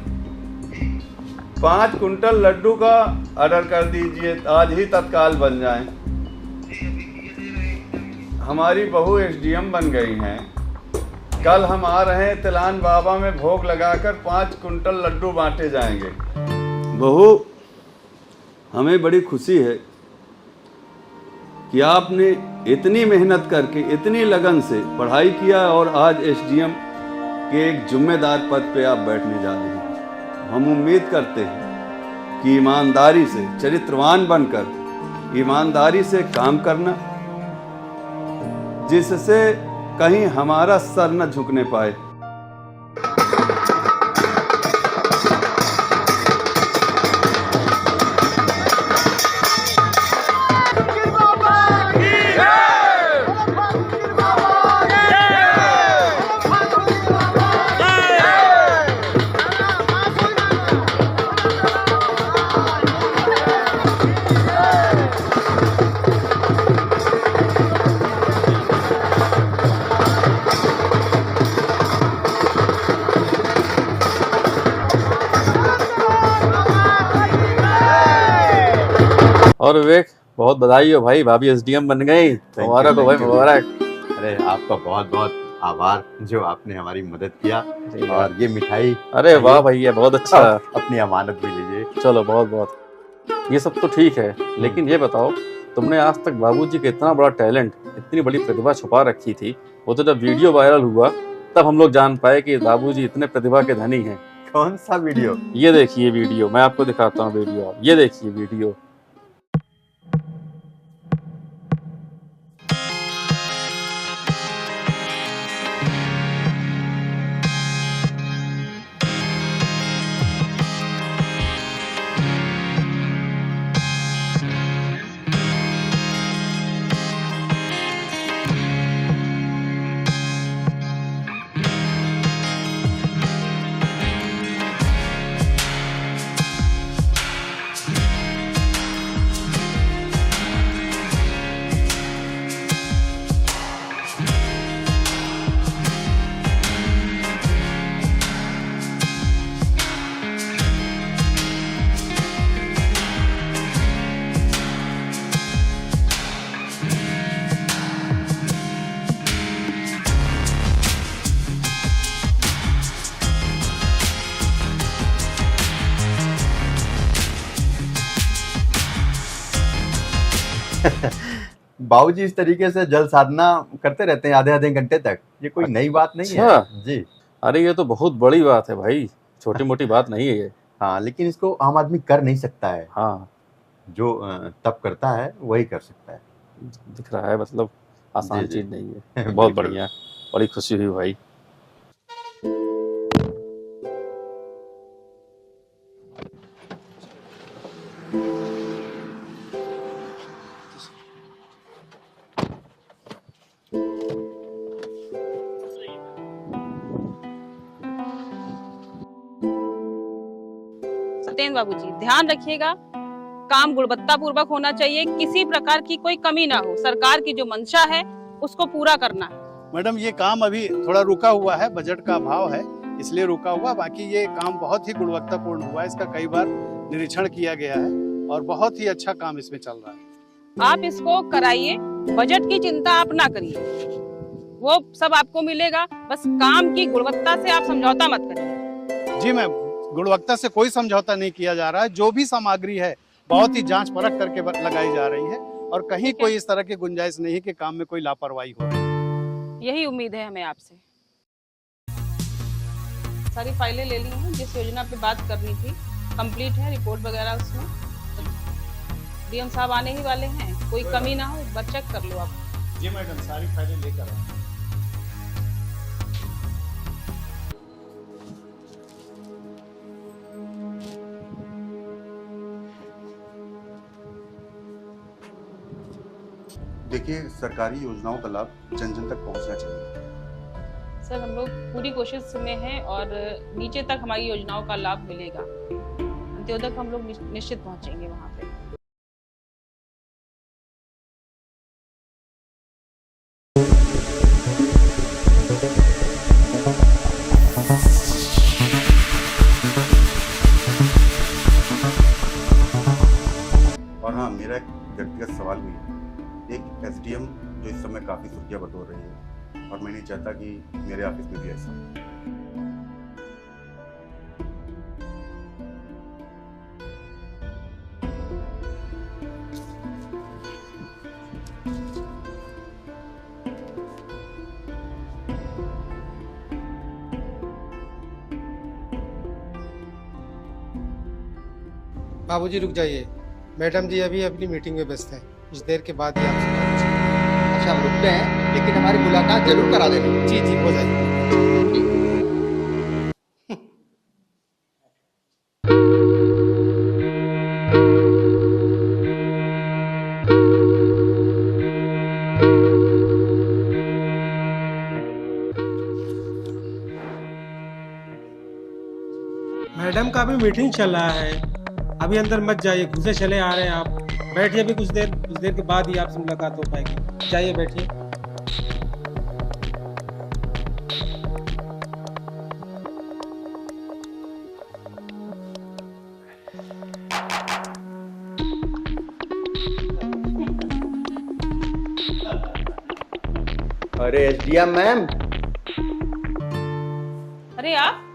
5 कुंटल लड्डू का ऑर्डर कर दीजिए, आज ही तत्काल बन जाएं। हमारी बहू एसडीएम बन गई हैं, कल हम आ रहे हैं, तिलान बाबा में भोग लगाकर 5 कुंटल लड्डू बांटे जाएंगे। बहू, हमें बड़ी खुशी है कि आपने इतनी मेहनत करके, इतनी लगन से पढ़ाई किया और आज एसडीएम के एक जिम्मेदार पद पे आप बैठने जा रहे हैं। हम उम्मीद करते हैं कि ईमानदारी से, चरित्रवान बनकर ईमानदारी से काम करना, जिससे कहीं हमारा सर न झुकने पाए। और विवेक, बहुत बधाई हो भाई, भाभी एसडीएम बन गई। मुबारक हो भाई, मुबारक। अरे आपका बहुत बहुत आभार जो आपने हमारी मदद किया। और ये मिठाई, अरे वाह भैया, बहुत अच्छा। अपनी अमानत भी लीजिए। चलो, बहुत बहुत। ये सब तो ठीक है, लेकिन ये बताओ, तुमने आज तक बाबूजी का इतना बड़ा टैलेंट, इतनी बड़ी प्रतिभा छुपा रखी थी, वो तो जब वीडियो वायरल हुआ तब हम लोग जान पाए कि बाबूजी इतने प्रतिभा के धनी हैं। कौन सा वीडियो? ये देखिए वीडियो, मैं आपको दिखाता हूँ वीडियो। ये देखिए वीडियो। बाबूजी इस तरीके से जल साधना करते रहते हैं आधे आधे घंटे तक, ये कोई नई बात नहीं है। अच्छा। जी अरे ये तो बहुत बड़ी बात है भाई, छोटी मोटी बात नहीं है ये। हाँ, लेकिन इसको आम आदमी कर नहीं सकता है, हाँ जो तप करता है वही कर सकता है। दिख रहा है, मतलब आसान जी, जी। चीज नहीं है। बहुत बिल्कुल। बढ़िया, बड़ी खुशी हुई भाई। सत्येंद्र बाबू जी, ध्यान रखिएगा, काम गुणवत्ता पूर्वक होना चाहिए, किसी प्रकार की कोई कमी ना हो। सरकार की जो मंशा है उसको पूरा करना है। मैडम ये काम अभी थोड़ा रुका हुआ है, बजट का अभाव है इसलिए रुका हुआ। बाकी ये काम बहुत ही गुणवत्तापूर्ण हुआ है, इसका कई बार निरीक्षण किया गया है और बहुत ही अच्छा काम इसमें चल रहा है। आप इसको कराइए, बजट की चिंता आप ना करिए, वो सब आपको मिलेगा। बस काम की गुणवत्ता से आप समझौता मत करिए। जी मैम, गुणवत्ता से कोई समझौता नहीं किया जा रहा है। जो भी सामग्री है बहुत ही जांच परख करके लगाई जा रही है और कहीं कोई इस तरह की गुंजाइश नहीं है कि काम में कोई लापरवाही हो रही है। यही उम्मीद है हमें आपसे। सारी फाइलें ले ली हैं, जिस योजना पे बात करनी थी कंप्लीट है, रिपोर्ट वगैरह उसमें। डीएम साहब आने ही वाले हैं, कोई कमी ना हो, एक बार चेक कर लो आप। जी मैडम, सारी फाइलें लेकर आए। देखिए, सरकारी योजनाओं का लाभ जन जन तक पहुंचना चाहिए। सर, हम लोग पूरी कोशिश में हैं और नीचे तक हमारी योजनाओं का लाभ मिलेगा। अंत्योदय तक हम लोग निश्चित पहुंचेंगे वहां पे। और हाँ, मेरा एक व्यक्तिगत सवाल भी है। एक एसडीएम जो इस समय काफी सुर्खियां बटोर रही है और मैं नहीं चाहता कि मेरे ऑफिस में भी ऐसा हो। बाबूजी रुक जाइए, मैडम जी अभी अपनी मीटिंग में व्यस्त है, कुछ देर के बाद ही आपसे बात होगी। अच्छा, हम रुकते हैं, लेकिन हमारी मुलाकात जरूर करा देना। जी जी, हो जाएगी। मैडम का भी मीटिंग चल रहा है, अभी अंदर मत जाइए, घुसे चले आ रहे हैं आप। बैठिए, अभी कुछ देर के बाद ही आपसे मुलाकात हो पाएगी। जाइए बैठिए। अरे एसडीएम मैम, अरे आप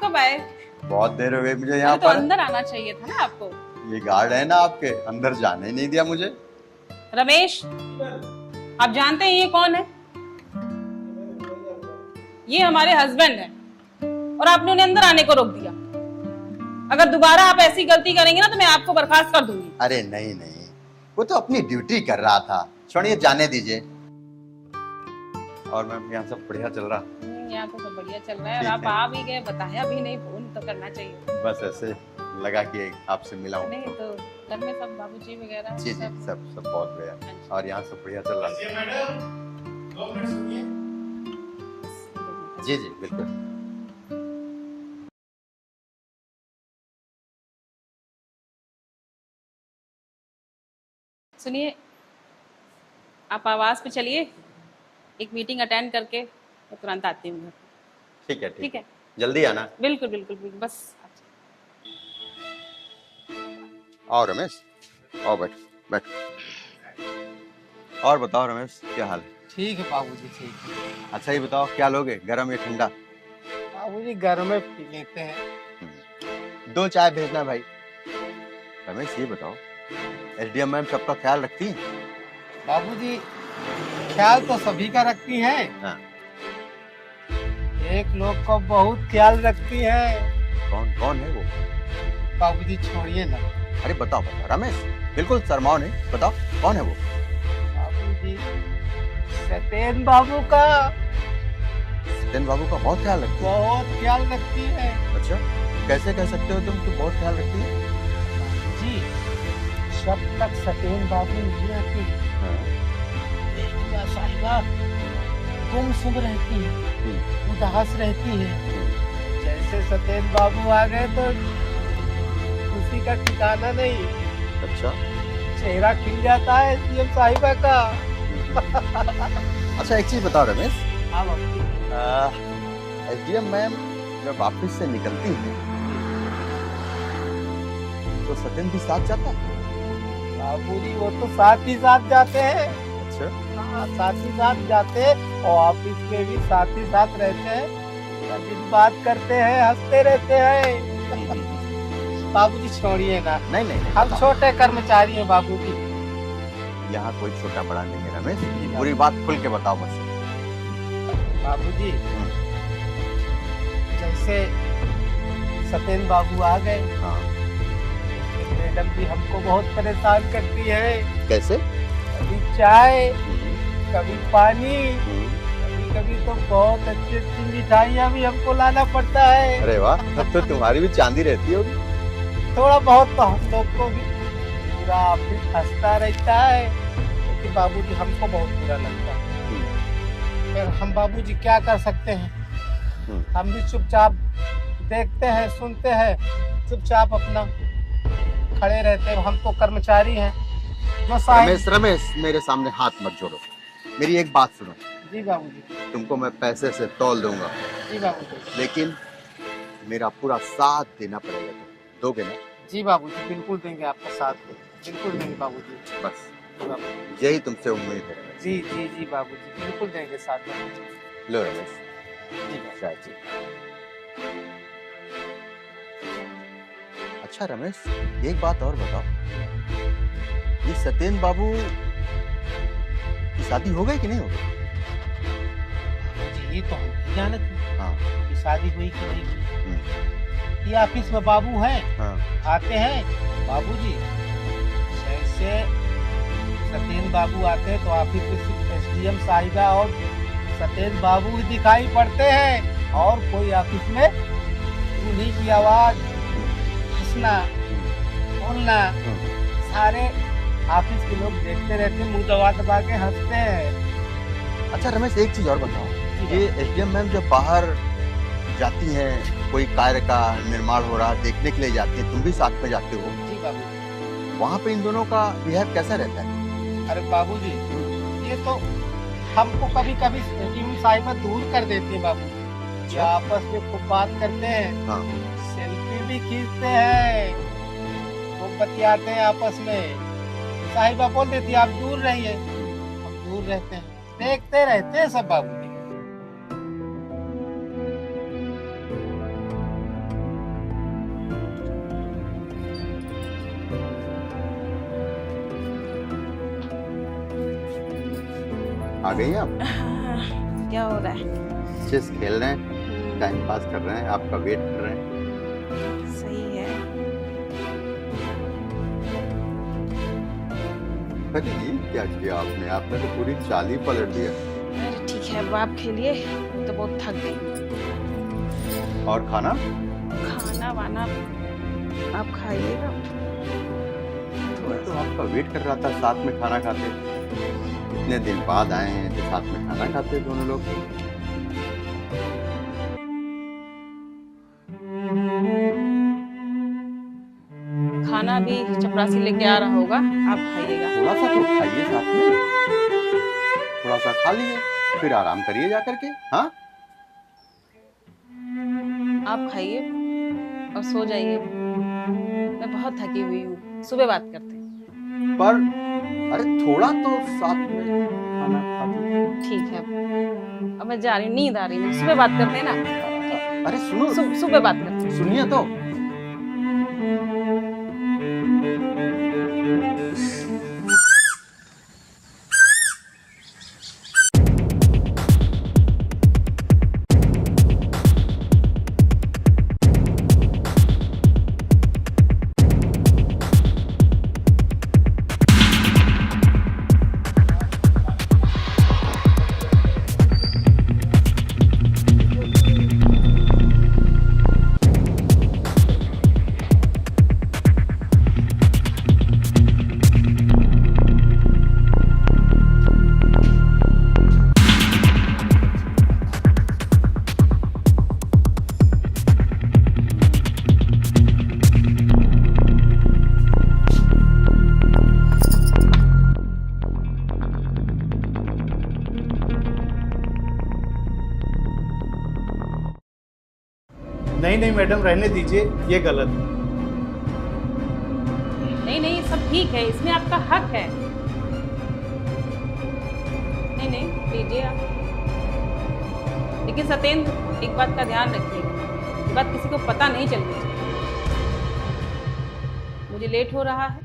कब आए? बहुत देर हो गई मुझे यहाँ तो पर। अंदर आना चाहिए था ना आपको। ये गार्ड है ना आपके, अंदर जाने ही नहीं दिया मुझे। रमेश, आप जानते हैं ये कौन है? ये हमारे हस्बैंड है और आपने उन्हें अंदर आने को रोक दिया। अगर दोबारा आप ऐसी गलती करेंगे ना तो मैं आपको बर्खास्त कर दूंगी। अरे नहीं नहीं, वो तो अपनी ड्यूटी कर रहा था, छोड़िए, जाने दीजिए। और मैम यहाँ सब बढ़िया चल रहा? यहाँ तो सब बढ़िया चल रहा है और ठीक आप है। आ भी गए, बताया भी नहीं, फोन तो करना चाहिए। बस ऐसे लगा कि आपसे मिला हूँ। नहीं तो घर में सब बाबूजी वगैरह जी जी, सब बहुत बढ़िया। और यहाँ सब बढ़िया चल रहा है? जी जी बिल्कुल। सुनिए, आप आवाज पे चलिए, एक मीटिंग अटेंड करके मैं तुरंत आती हूँ घर। ठीक है ठीक है, जल्दी आना। बिल्कुल बिल्कुल बिल्कुल, बस। आओ रमेश, आओ बैठ बैठ। और बताओ रमेश, क्या हाल है? ठीक है बाबूजी, ठीक है। अच्छा ये बताओ, क्या लोगे, गर्म या ठंडा? बाबूजी गर्म में पी लेते हैं। 2 चाय भेजना भाई। रमेश ये बताओ, एसडीएम मैम सबका ख्याल रखती हैं? बाबूजी ख्याल तो सभी का रखती हैं। हाँ। एक लोग को बहुत ख्याल रखती है। कौन कौन है वो? बाबूजी छोड़िए ना। अरे बताओ बताओ रमेश, बिल्कुल शर्माओ नहीं, बताओ कौन है वो? बाबूजी सतेन बाबू का सत्यन बाबू का बहुत ख्याल रखती है? बहुत ख्याल रखती है। अच्छा, कैसे कह सकते हो तुम कि बहुत ख्याल रखती है? जी, जब तक सतेन बाबू नहीं आती साहिबा गुमसुम रहती है, उदास रहती है। जैसे सतेन बाबू आ गए तो खुशी का ठिकाना नहीं। अच्छा, चेहरा खिल जाता है सीएम साहिबा का। अच्छा एक चीज बताओ रमेश, हाँ बाबूजी। एसडीएम मैम जब ऑफिस से निकलती हैं तो सत्यन भी साथ जाता है? बाबूजी वो तो साथ ही साथ जाते हैं। अच्छा, हाँ साथ ही साथ जाते हैं और ऑफिस में भी साथ ही साथ रहते हैं, कभी बात करते हैं, हंसते रहते हैं। बाबूजी छोड़िए ना। नहीं नहीं, नहीं हम छोटे कर्मचारी हैं बाबूजी। यहाँ कोई छोटा बड़ा नहीं है रमेश, पूरी बात खुल के बताओ मुझसे। बाबूजी जैसे सतेन बाबू आ गए, हाँ। मैडम भी हमको बहुत परेशान करती है। कैसे? कभी चाय, कभी पानी, कभी कभी तो बहुत अच्छी अच्छी मिठाइयाँ भी हमको लाना पड़ता है। अरे वाह, तब तो तुम्हारी भी चांदी रहती होगी। थोड़ा बहुत तो हम लोग को भी पूरा ऑफिस हंसता रहता है, क्योंकि बाबूजी हमको बहुत बुरा लगता है। फिर हम बाबूजी क्या कर सकते हैं, हम भी चुपचाप देखते हैं, सुनते हैं, चुपचाप अपना खड़े रहते हैं। हम तो कर्मचारी हैं जो रमेश रमेश मेरे सामने हाथ मत जोड़ो, मेरी एक बात सुनो। जी बाबूजी। तुमको मैं पैसे से तौल दूंगा, जी बाबूजी। लेकिन मेरा पूरा साथ देना पड़ेगा, तुम दोगे ना? जी बाबूजी बिल्कुल देंगे, आपका साथ बिल्कुल देंगे बाबूजी। बस बाबूजी। यही तुमसे उम्मीद है। जी जी जी बाबूजी बिल्कुल देंगे साथ में। लो रमेश, जी चाय जी। अच्छा रमेश, एक बात और बताओ, ये सत्येन बाबू की शादी हो गई कि नहीं हो गई? जी ये तो हम नहीं जानते। हाँ। कि शादी हुई कि नहीं हुई। ये ऑफिस में बाबू हैं, हाँ। आते हैं बाबूजी। जैसे सत्येन बाबू आते हैं तो ऑफिस में सिर्फ एसडीएम साहिबा और सत्येन बाबू ही दिखाई पड़ते हैं, और कोई ऑफिस में उन्हीं की आवाज, हंसना, बोलना, सारे ऑफिस के लोग देखते रहते हैं, मुंह दबा दबा के हंसते हैं। अच्छा रमेश, एक चीज और बताओ, ये एसडीएम मैम जब बाहर जाती हैं, कोई कार्य का निर्माण हो रहा देखने के लिए जाती हैं, तुम भी साथ में जाते हो? जी बाबू। वहाँ पे इन दोनों का बिहेव कैसा रहता है? अरे बाबूजी ये तो हमको कभी कभी एसडीएम साहिबा दूर कर देती है बाबू। ये आपस में खूब बात करते हैं, हाँ। सेल्फी भी खींचते हैं, वो बतियाते हैं आपस में। साहिबा बोल देती है आप दूर रहिए, हम दूर रहते हैं, देखते रहते हैं सब बाबू। आ गई आप? क्या हो रहा है? चेस खेल रहे हैं, टाइम पास कर रहे हैं, आपका वेट कर रहे हैं। सही है। अरे ये क्या किया आपने? आपने तो पूरी चाल ही पलट दिया। अरे ठीक है, अब आप खेलिए, मैं तो बहुत थक गई। और खाना? खाना वाना आप खाइएगा। तो आपका वेट कर रहा था, साथ में खाना खाते। इतने दिन बाद आए हैं तो साथ में खाना खाते दोनों लोग। खाना भी चपरासी लेके आ रहा होगा, आप खाइएगा। थोड़ा सा तो खाइए साथ में, थोड़ा सा खा लिए, फिर आराम करिए जा करके। हाँ, आप खाइए और सो जाइए, मैं बहुत थकी हुई हूँ, सुबह बात करते हैं। पर अरे थोड़ा तो साथ में खाना खाते। ठीक है, अब मैं जा रही हूँ, नींद आ रही है, सुबह बात करते हैं ना। अरे सुनो, सुबह बात करते हैं। सुनिए तो। नहीं नहीं मैडम, रहने दीजिए, ये गलत है। नहीं नहीं, सब ठीक है, इसमें आपका हक है। नहीं नहीं, लीजिए आप। लेकिन सत्येंद्र, एक बात का ध्यान रखिए, ये बात किसी को पता नहीं चलनी चाहिए। मुझे लेट हो रहा है,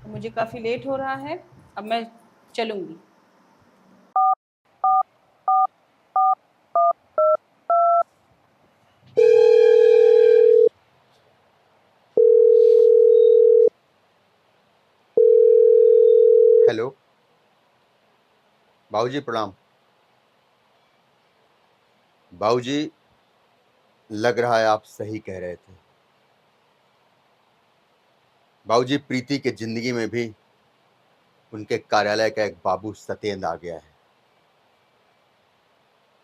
मुझे काफ़ी लेट हो रहा है, अब मैं चलूँगी। हेलो बाबूजी, प्रणाम। बाबूजी, लग रहा है आप सही कह रहे थे। बाबूजी, प्रीति के जिंदगी में भी उनके कार्यालय का एक बाबू सत्येंद्र आ गया है।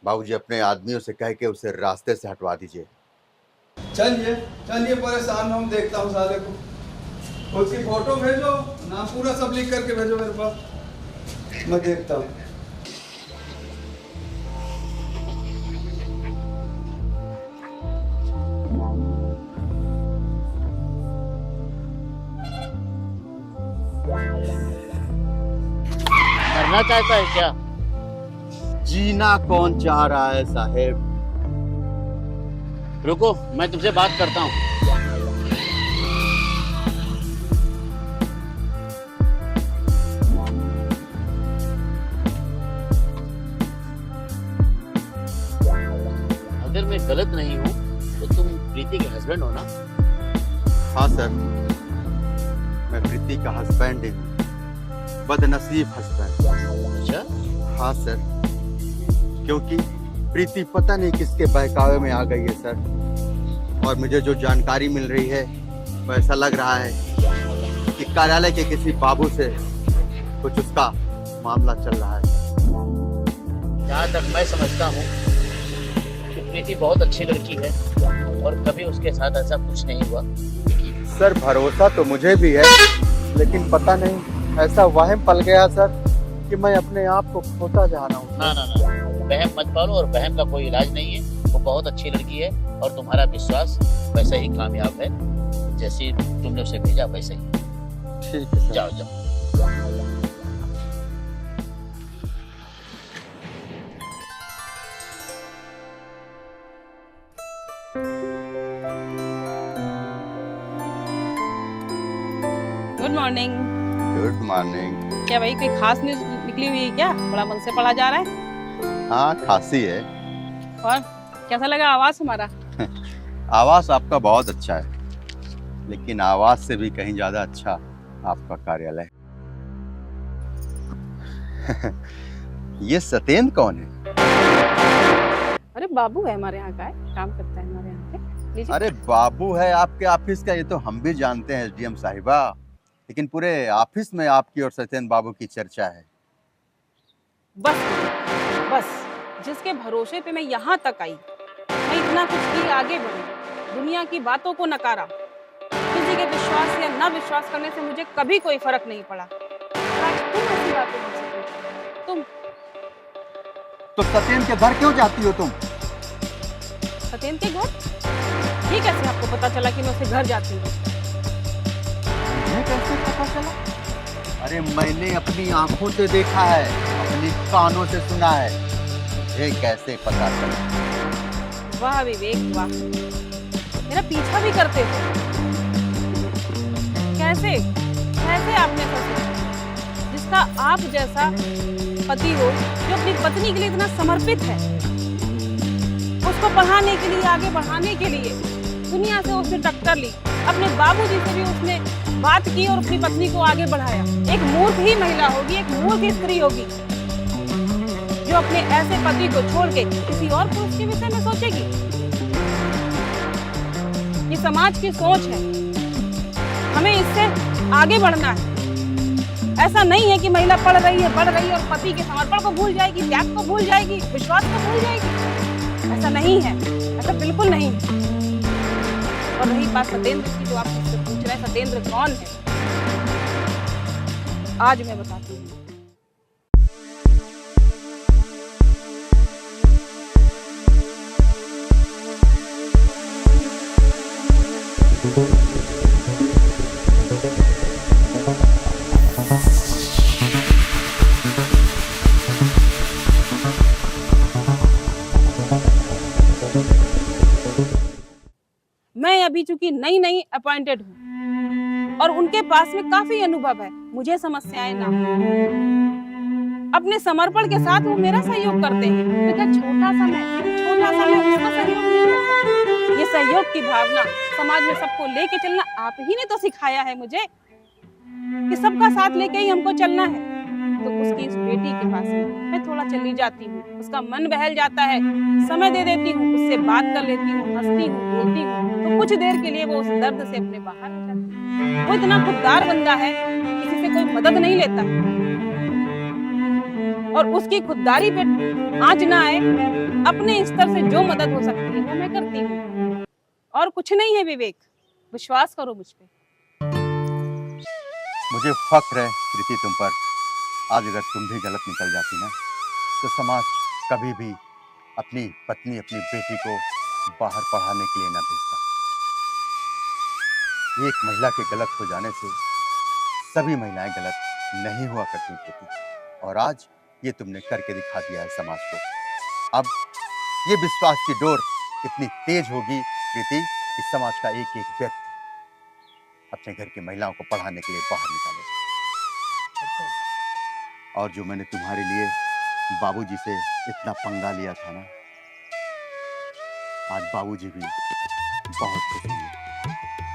बाबूजी, अपने आदमियों से कह के उसे रास्ते से हटवा दीजिए। चलिए चलिए, परेशान हूँ, देखता हूँ साले को। उसकी फोटो भेजो, नाम पूरा सब लिख करके भेजो मेरे पास, मैं देखता हूँ। मरना चाहता है क्या? जीना कौन चाह रहा है साहेब? रुको, मैं तुमसे बात करता हूँ। अगर मैं गलत नहीं हूँ तो तुम प्रीति के हस्बैंड हो ना? हाँ सर, मैं प्रीति का हस्बैंड हूँ, बदनसीब हस्बैंड। अच्छा? हाँ सर, क्योंकि प्रीति पता नहीं किसके बहकावे में आ गई है सर। और मुझे जो जानकारी मिल रही है वो ऐसा लग रहा है कि कार्यालय के किसी बाबू से कुछ उसका मामला चल रहा है। जहाँ तक मैं समझता हूँ कि प्रीति बहुत अच्छी लड़की है और कभी उसके साथ ऐसा कुछ नहीं हुआ। सर, भरोसा तो मुझे भी है, लेकिन पता नहीं ऐसा वहम पल गया सर कि मैं अपने आप को खोता जा रहा हूँ। ना ना ना, वहम मत पालो, और वहम का कोई इलाज नहीं है। वो बहुत अच्छी लड़की है और तुम्हारा विश्वास वैसे ही कामयाब है, जैसे तुमने उसे भेजा वैसे ही। ठीक है सर। जाओ जाओ। Good morning. Good morning. क्या भाई, कोई खास न्यूज निकली हुई है क्या? बड़ा मन से पढ़ा जा रहा है। हाँ, खासी है। और कैसा लगा आवाज हमारा? आवाज आपका बहुत अच्छा है, लेकिन आवाज से भी कहीं ज्यादा अच्छा आपका कार्यालय। ये सत्येंद्र कौन है? अरे बाबू है, हमारे यहाँ का है, काम करता है हमारे यहाँ पे। लीजिए। अरे बाबू है आपके ऑफिस का, ये तो हम भी जानते हैं एसडीएम साहिबा, लेकिन पूरे ऑफिस में आपकी और सत्येंद्र बाबू की चर्चा है। बस बस, जिसके भरोसे पे मैं यहाँ तक आई, मैं इतना कुछ ही आगे बढ़ी, दुनिया की बातों को नकारा, किसी के विश्वास या ना विश्वास करने से मुझे कभी कोई फर्क नहीं पड़ा। आज तुम ऐसी बातें मुझसे पूछ, तुम तो सत्येंद्र के घर क्यों जाती हो तुम? सत्येंद्र के घर? ये कैसे आपको पता चला कि मैं उसके घर जाती हूँ? मुझे कैसे पता चला? अरे मैंने अपनी आंखों से देखा है, अपनी कानों से सुना है, मुझे कैसे पता चला? वाह विवेक वाह, मेरा पीछा भी करते हो। कैसे कैसे आपने फंसे? जिसका आप जैसा पति हो, जो अपनी पत्नी के लिए इतना समर्पित है, उसको पढ़ाने के लिए, आगे बढ़ाने के लिए दुनिया से उसने टक्कर ली, अपने बाबूजी से भी उसने बात की और अपनी पत्नी को आगे बढ़ाया। एक मूर्ख ही महिला होगी, एक मूर्ख स्त्री होगी जो अपने ऐसे पति को छोड़ के किसी और पुरुष के विषय में सोचेगी। ये समाज की सोच है, हमें इससे आगे बढ़ना है। ऐसा नहीं है कि महिला पढ़ रही है, बढ़ रही है और पति के समर्पण को भूल जाएगी, त्याग को भूल जाएगी, विश्वास को भूल जाएगी। ऐसा नहीं है, ऐसा बिल्कुल नहीं है। और रही बात सत्येंद्र की, जो आप मुझसे पूछ रहे हैं सत्येंद्र कौन है, आज मैं बताती हूँ। मैं अभी चूंकि नई नई अपॉइंटेड हूँ और उनके पास में काफी अनुभव है, मुझे समस्याएं ना हो। अपने समर्पण के साथ वो मेरा सहयोग करते हैं, तो क्या छोटा सा मैं उसका सहयोग नहीं कर सकती? ये सहयोग की भावना समाज में सबको लेके चलना आप ही ने तो सिखाया है मुझे कि सबका साथ लेके ही हमको चलना है। तो उसकी इस बेटी के पास में मैं थोड़ा चली जाती हूँ, उसका मन बहल जाता है, समय दे देती हूँ, उससे बात कर लेती हूँ, हंसती हूँ, बोलती हूँ, तो कुछ देर के लिए वो उस दर्द से अपने बाहर आ जाती है। वो इतना खुददार बंदा है, किसी से कोई मदद नहीं लेता और उसकी खुददारी पे आंच ना आए, अपने स्तर से जो मदद हो सकती है वो मैं करती हूँ। और कुछ नहीं है विवेक, विश्वास करो मुझ पे। मुझे फख्र है प्रीति तुम पर। आज अगर तुम भी गलत निकल जाती ना, तो समाज कभी भी अपनी पत्नी, अपनी बेटी को बाहर पढ़ाने के लिए ना भेजता। एक महिला के गलत हो जाने से सभी महिलाएं गलत नहीं हुआ करती प्रीति, और आज ये तुमने करके दिखा दिया है समाज को। अब ये विश्वास की डोर इतनी तेज होगी प्रीति कि समाज का एक एक व्यक्ति अपने घर की महिलाओं को पढ़ाने के लिए बाहर निकालेगा। और जो मैंने तुम्हारे लिए बाबूजी से इतना पंगा लिया था ना, आज बाबूजी भी बहुत खुश होंगे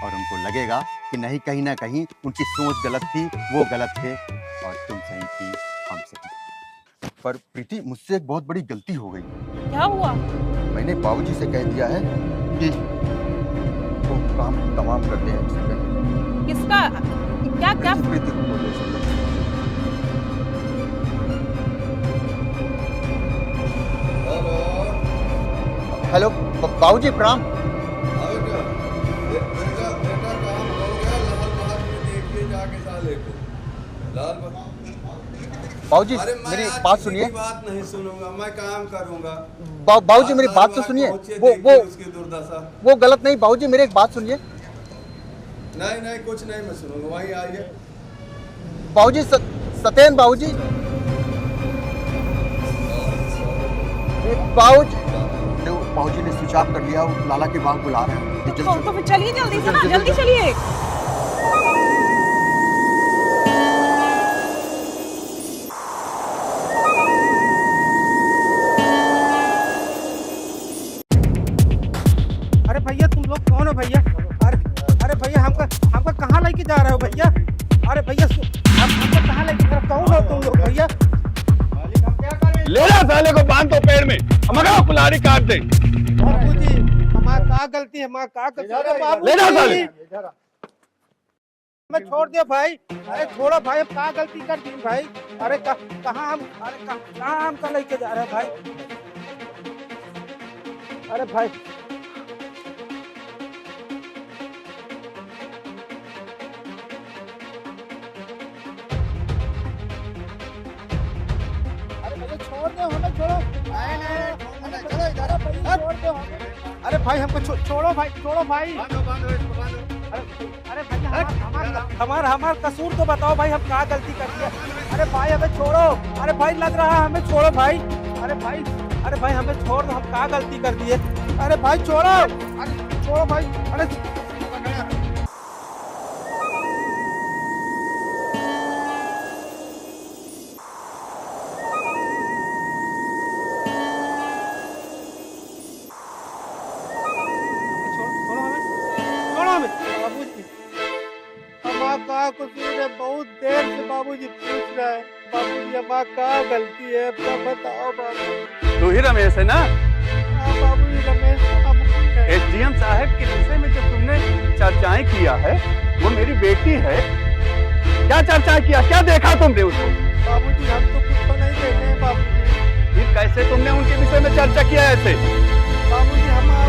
और उनको लगेगा कि नहीं, कहीं ना कहीं उनकी सोच गलत थी, वो गलत थे और तुम सही थी, हम सही। पर प्रीति, मुझसे एक बहुत बड़ी गलती हो गई। क्या हुआ? मैंने बाबूजी से कह दिया है कि वो काम तमाम कर दें। किसका? क्या क्या? प्रीति को बोलो। हेलो बाबूजी, प्रणाम। बाबूजी मेरी बात सुनिए। बात नहीं सुनूंगा, मैं काम करूंगा। बाबूजी मेरी बात तो सुनिए। उसकी दुर्दशा। वो गलत नहीं बाबूजी, मेरी एक बात सुनिए। नहीं नहीं, कुछ नहीं मैं सुनूंगा, वहीं आइए। बाबूजी सत्येन बाबूजी, बाबूजी ने स्विच ऑफ कर लिया, वो लाला के बाग बुला रहे हैं। तो फिर चलिए जल्दी से ना, जल्दी चलिए। अरे भैया, तुम लोग कौन हो भैया? अरे भैया, हमका कहाँ लेके जा रहे हो भैया? अरे भैया, हमका कहाँ लेके जा रहे हो? कौन हो तुम लोग भैया? ले ला साले को, बांध तो पेड़ में, हमारा कुल्हाड़ी काट दे। बाबूजी, हमारा क्या गलती है? हमारा क्या गलती है? बाबूजी, ले जा साले। मैं छोड़ दिया भाई। अरे छोड़ो भाई, हम क्या गलती कर दी भाई? अरे कहाँ हम का लेके जा रहे हैं भाई? अरे भाई, छोड़ दो हमें, छोड़ो। अरे भाई, हमको छोड़ो भाई, छोड़ो भाई। अरे भैया, हमारा कसूर तो बताओ भाई, हम क्या गलती कर दिया? अरे भाई हमें छोड़ो। अरे भाई, लग रहा है हमें छोड़ो भाई। अरे भाई हमें छोड़ दो, हम क्या गलती कर दिए? अरे भाई छोड़ो, अरे छोड़ो भाई। अरे बहुत देर से बाबूजी पूछ रहा है। बाबूजी, हमारा क्या गलती है? बताओ बाबू। तू ही रमेश है ना? हाँ बाबूजी, रमेश। एसडीएम साहब के विषय में जो तुमने चर्चाएं किया है, वो मेरी बेटी है। क्या चर्चा किया, क्या देखा तुमने उसको? बाबूजी, हम तो कुछ तो नहीं देखे हैं बाबूजी। फिर कैसे तुमने उनके विषय में चर्चा किया ऐसे? बाबूजी, हमारा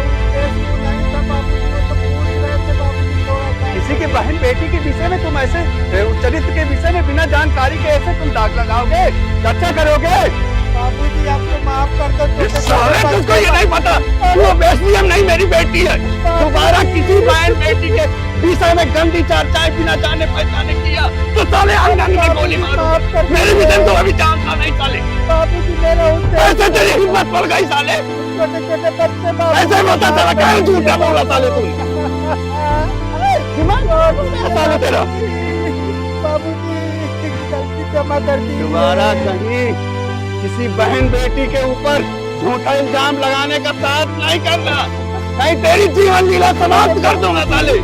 नहीं था बाबूजी, वो तो पूछ रहे थे बाबूजी। किसी की बहन बेटी के विषय में तुम ऐसे, चरित्र के विषय में बिना जानकारी के ऐसे तुम दाग लगाओगे, चर्चा करोगे? बाबूजी, आपको माफ कर दो। तुमको ये नहीं पता, वो एसडीएम नहीं, मेरी मेरी बेटी है। दोबारा किसी बहन बेटी के विषय में गंदी चर्चाएं बिना जाने पहचाने किया तो साले आंगन में गोली मारो। मेरी विजन तो अभी जानता नहीं साले। बाबूजी मेरा उनसे ऐसे तेरी हिम्मत पड़ गई साले। छोटे छोटे बच्चे ऐसे बता चला क्या झूठा बोला साले तू। साले तेरा बाबूजी गलती क्षमा कर दी। दोबारा कहीं किसी बहन बेटी के ऊपर झूठा इल्जाम लगाने का साथ नहीं करना, नहीं तेरी जीवन लीला समाप्त कर दूंगा साले।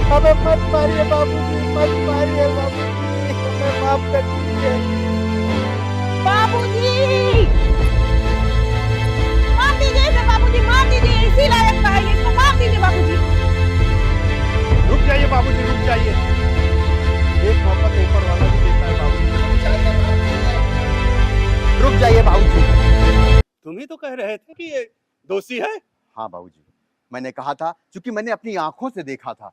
हमें मत मारिए बाबूजी, मत मारिए बाबूजी, हमें माफ कर दीजिए। बाबूजी मार दीजिए इसे, बाबूजी मार दीजिए, इसी लायक का है ये, इसको मार दीजिए बाबूजी। रुक जाइए बाबूजी, रुक जाइए। एक मौका तो ऊपर वाला भी देता है बाबूजी। रुक जाइए बाबूजी। तुम ही तो कह रहे थे कि ये दोषी है। हाँ बाबूजी, मैंने कहा था क्योंकि मैंने अपनी आंखों से देखा था।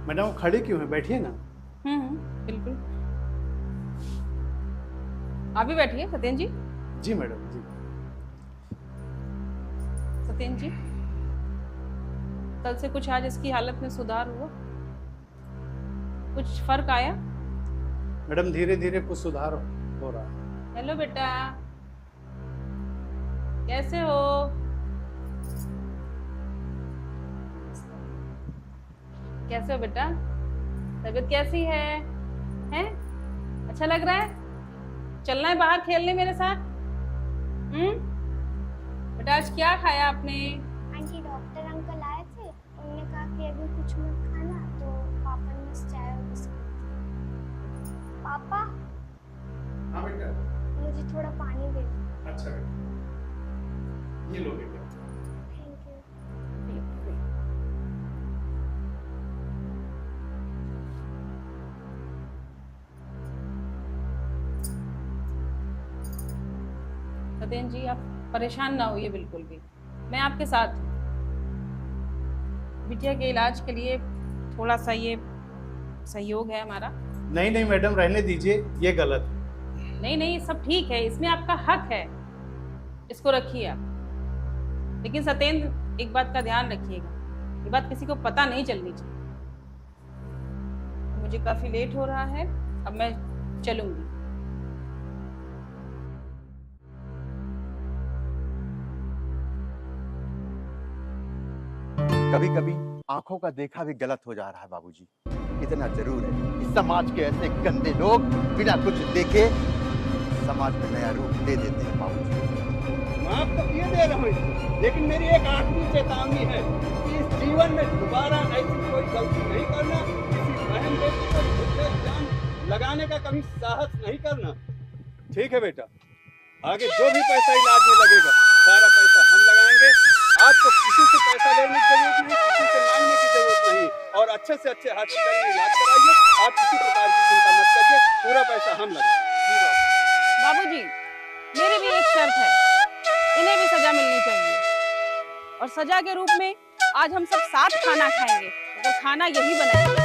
मैडम खड़ी क्यों है, बैठिए ना। बिल्कुल, आप भी बैठिए सत्येन जी। जी मैडम जी। सत्येन जी, कल से कुछ आज इसकी हालत में सुधार हुआ, कुछ फर्क आया? मैडम धीरे धीरे कुछ सुधार हो रहा है। हेलो बेटा, कैसे हो? कैसे हो बेटा? तबीयत कैसी है? हैं? अच्छा लग रहा है? चलना है बाहर खेलने मेरे साथ? बेटा आज क्या खाया आपने? आंटी डॉक्टर अंकल आए थे, उन्होंने कहा कि अभी कुछ मत खाना, तो पापा ने बस चाय और बिस्कुट। पापा हाँ बेटा। मुझे थोड़ा पानी दे दो। अच्छा बेटा, ये लो बेटा। Thank you. सत्येन जी, आप परेशान ना होइए बिल्कुल भी, मैं आपके साथ हूँ। बिटिया के इलाज के लिए थोड़ा सा ये सहयोग है हमारा। नहीं नहीं मैडम, रहने दीजिए, ये गलत है। नहीं नहीं, सब ठीक है, इसमें आपका हक है, इसको रखिए आप। लेकिन सत्येन, एक बात का ध्यान रखिएगा, ये बात किसी को पता नहीं चलनी चाहिए। मुझे काफी लेट हो रहा है, अब मैं चलूंगी। कभी कभी आंखों का देखा भी गलत हो जा रहा है बाबूजी। इतना जरूर है कि समाज के ऐसे गंदे लोग बिना कुछ देखे समाज में नया रूप दे देते हैं बाबूजी। माफ तो किए दे रहा हूँ, लेकिन मेरी एक आखिरी चेतावनी है कि इस जीवन में दोबारा ऐसी कोई गलती नहीं करना, किसी बहन बेटी को झूठे इल्जाम लगाने का कभी साहस नहीं करना। ठीक है बेटा, आगे जो भी पैसा इलाज में लगेगा सारा पैसा हम लगाएंगे। आपको किसी से पैसा लेने की जरूरत नहीं, किसी से मांगने की जरूरत नहीं, और अच्छे से अच्छे हॉस्पिटल में इलाज कराइए। आप किसी प्रकार की चिंता मत करिए, पूरा पैसा हम लगाएंगे। बाबूजी, मेरी भी एक शर्त है, इन्हें भी सजा मिलनी चाहिए, और सजा के रूप में आज हम सब साथ खाना खाएंगे, अगर खाना यही बनाएंगे